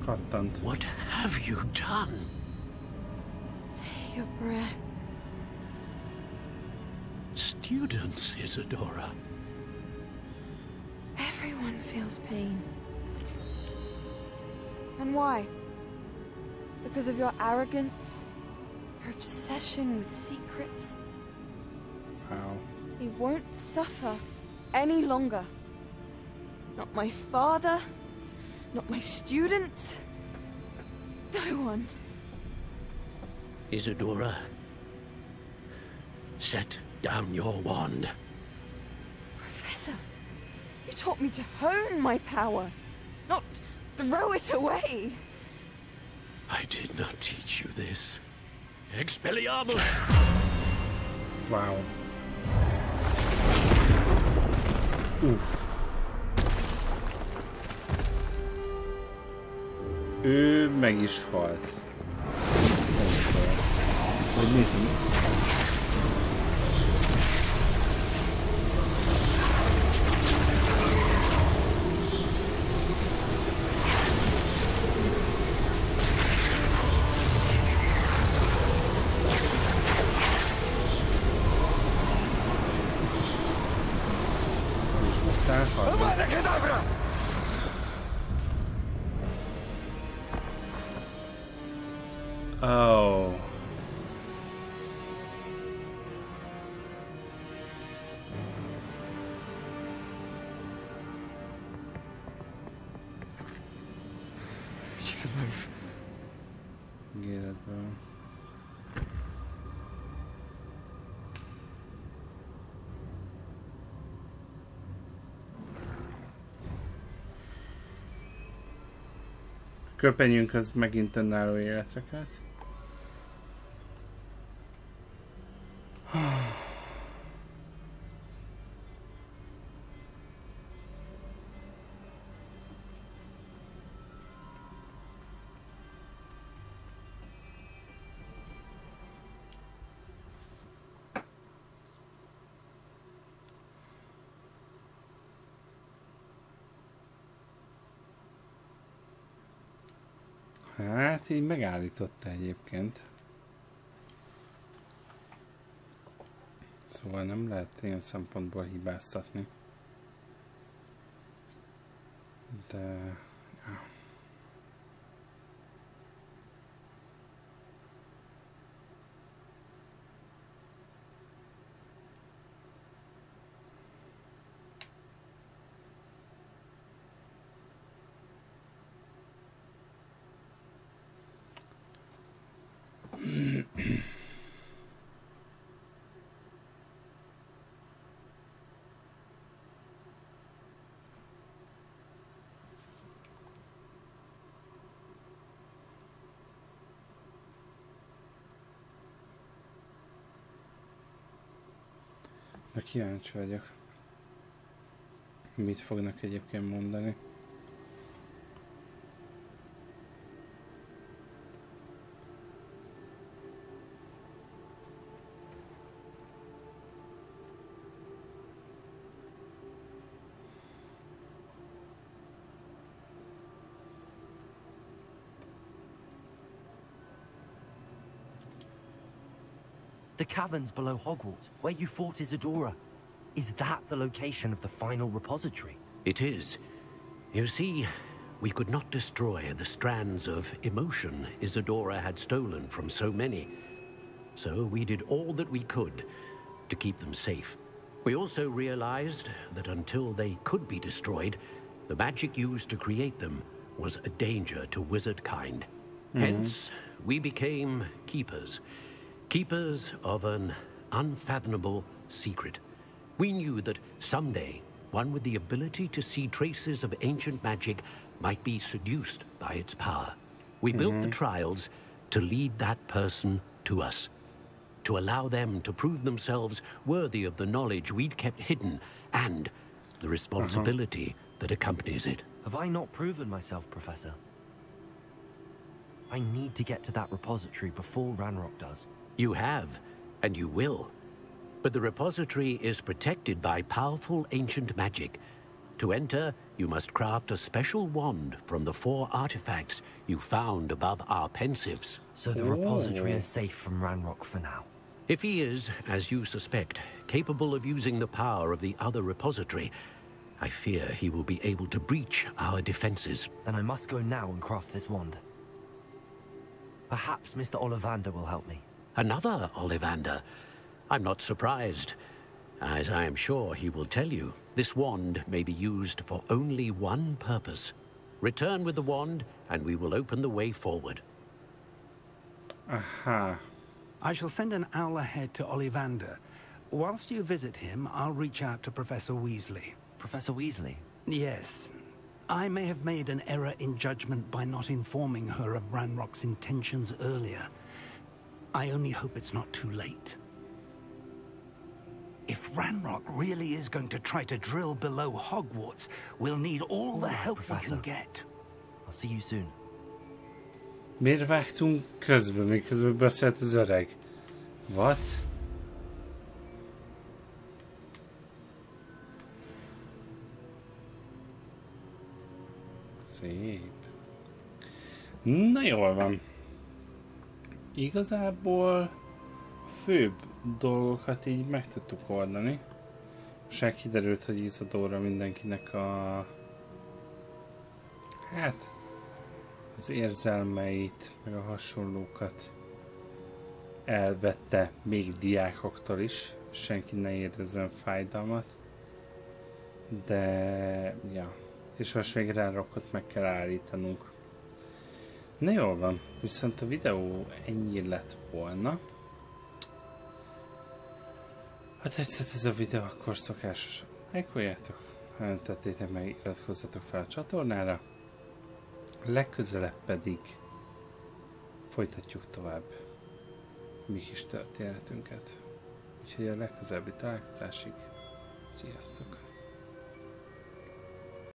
Kattant. What have you done? Take a breath. Students, Isadora. Everyone feels pain. And why? Because of your arrogance? Your obsession with secrets? Wow. He won't suffer any longer. Not my father, not my students, no one. Isadora, set down your wand. Professor, you taught me to hone my power, not throw it away. I did not teach you this. Expelliarmus! Wow. Uff. Ő meg is halt. Hogy nézzük. Oh. She's alive. Get it, bro. Köpenyünk az megint önálló életre kelt. Hát így megállította egyébként. Szóval nem lehet ilyen szempontból hibáztatni. De... Ja. De kíváncsi vagyok. Mit fognak egyébként mondani? The caverns below Hogwarts, where you fought Isadora. Is that the location of the final repository? It is. You see, we could not destroy the strands of emotion Isadora had stolen from so many. So we did all that we could to keep them safe. We also realized that until they could be destroyed, the magic used to create them was a danger to wizard kind. Hence, we became keepers. Keepers of an unfathomable secret. We knew that someday, one with the ability to see traces of ancient magic might be seduced by its power. We built the trials to lead that person to us, to allow them to prove themselves worthy of the knowledge we'd kept hidden and the responsibility that accompanies it. Have I not proven myself, Professor? I need to get to that repository before Ranrock does. You have, and you will. But the repository is protected by powerful ancient magic. To enter, you must craft a special wand from the 4 artifacts you found above our pensives. So the repository is safe from Ranrock for now. If he is, as you suspect, capable of using the power of the other repository, I fear he will be able to breach our defenses. Then I must go now and craft this wand. Perhaps Mr. Ollivander will help me. Another Ollivander? I'm not surprised. As I am sure he will tell you, this wand may be used for only one purpose. Return with the wand, and we will open the way forward. Aha. I shall send an owl ahead to Ollivander. Whilst you visit him, I'll reach out to Professor Weasley. Professor Weasley? Yes. I may have made an error in judgment by not informing her of Ranrock's intentions earlier. I only hope it's not too late. If Ranrock really is going to try to drill below Hogwarts, we'll need all the help we can get. I'll see you soon. Miért vágtunk közben, miközben beszélt az öreg? What? Szép. Na jól van. Igazából a főbb dolgokat így meg tudtuk oldani. Most kiderült, hogy Isadora mindenkinek hát az érzelmeit, meg a hasonlókat elvette még diákoktól is. Senki ne érezzen fájdalmat. De, ja. És most még Ranrockot meg kell állítanunk. Na jól van, viszont a videó ennyi lett volna. Ha tetszett ez a videó, akkor szokásosan lájkoljátok, ha nem tettétek meg, iratkozzatok fel a csatornára. Legközelebb pedig folytatjuk tovább mi kis történetünket. Úgyhogy a legközelebbi találkozásig sziasztok!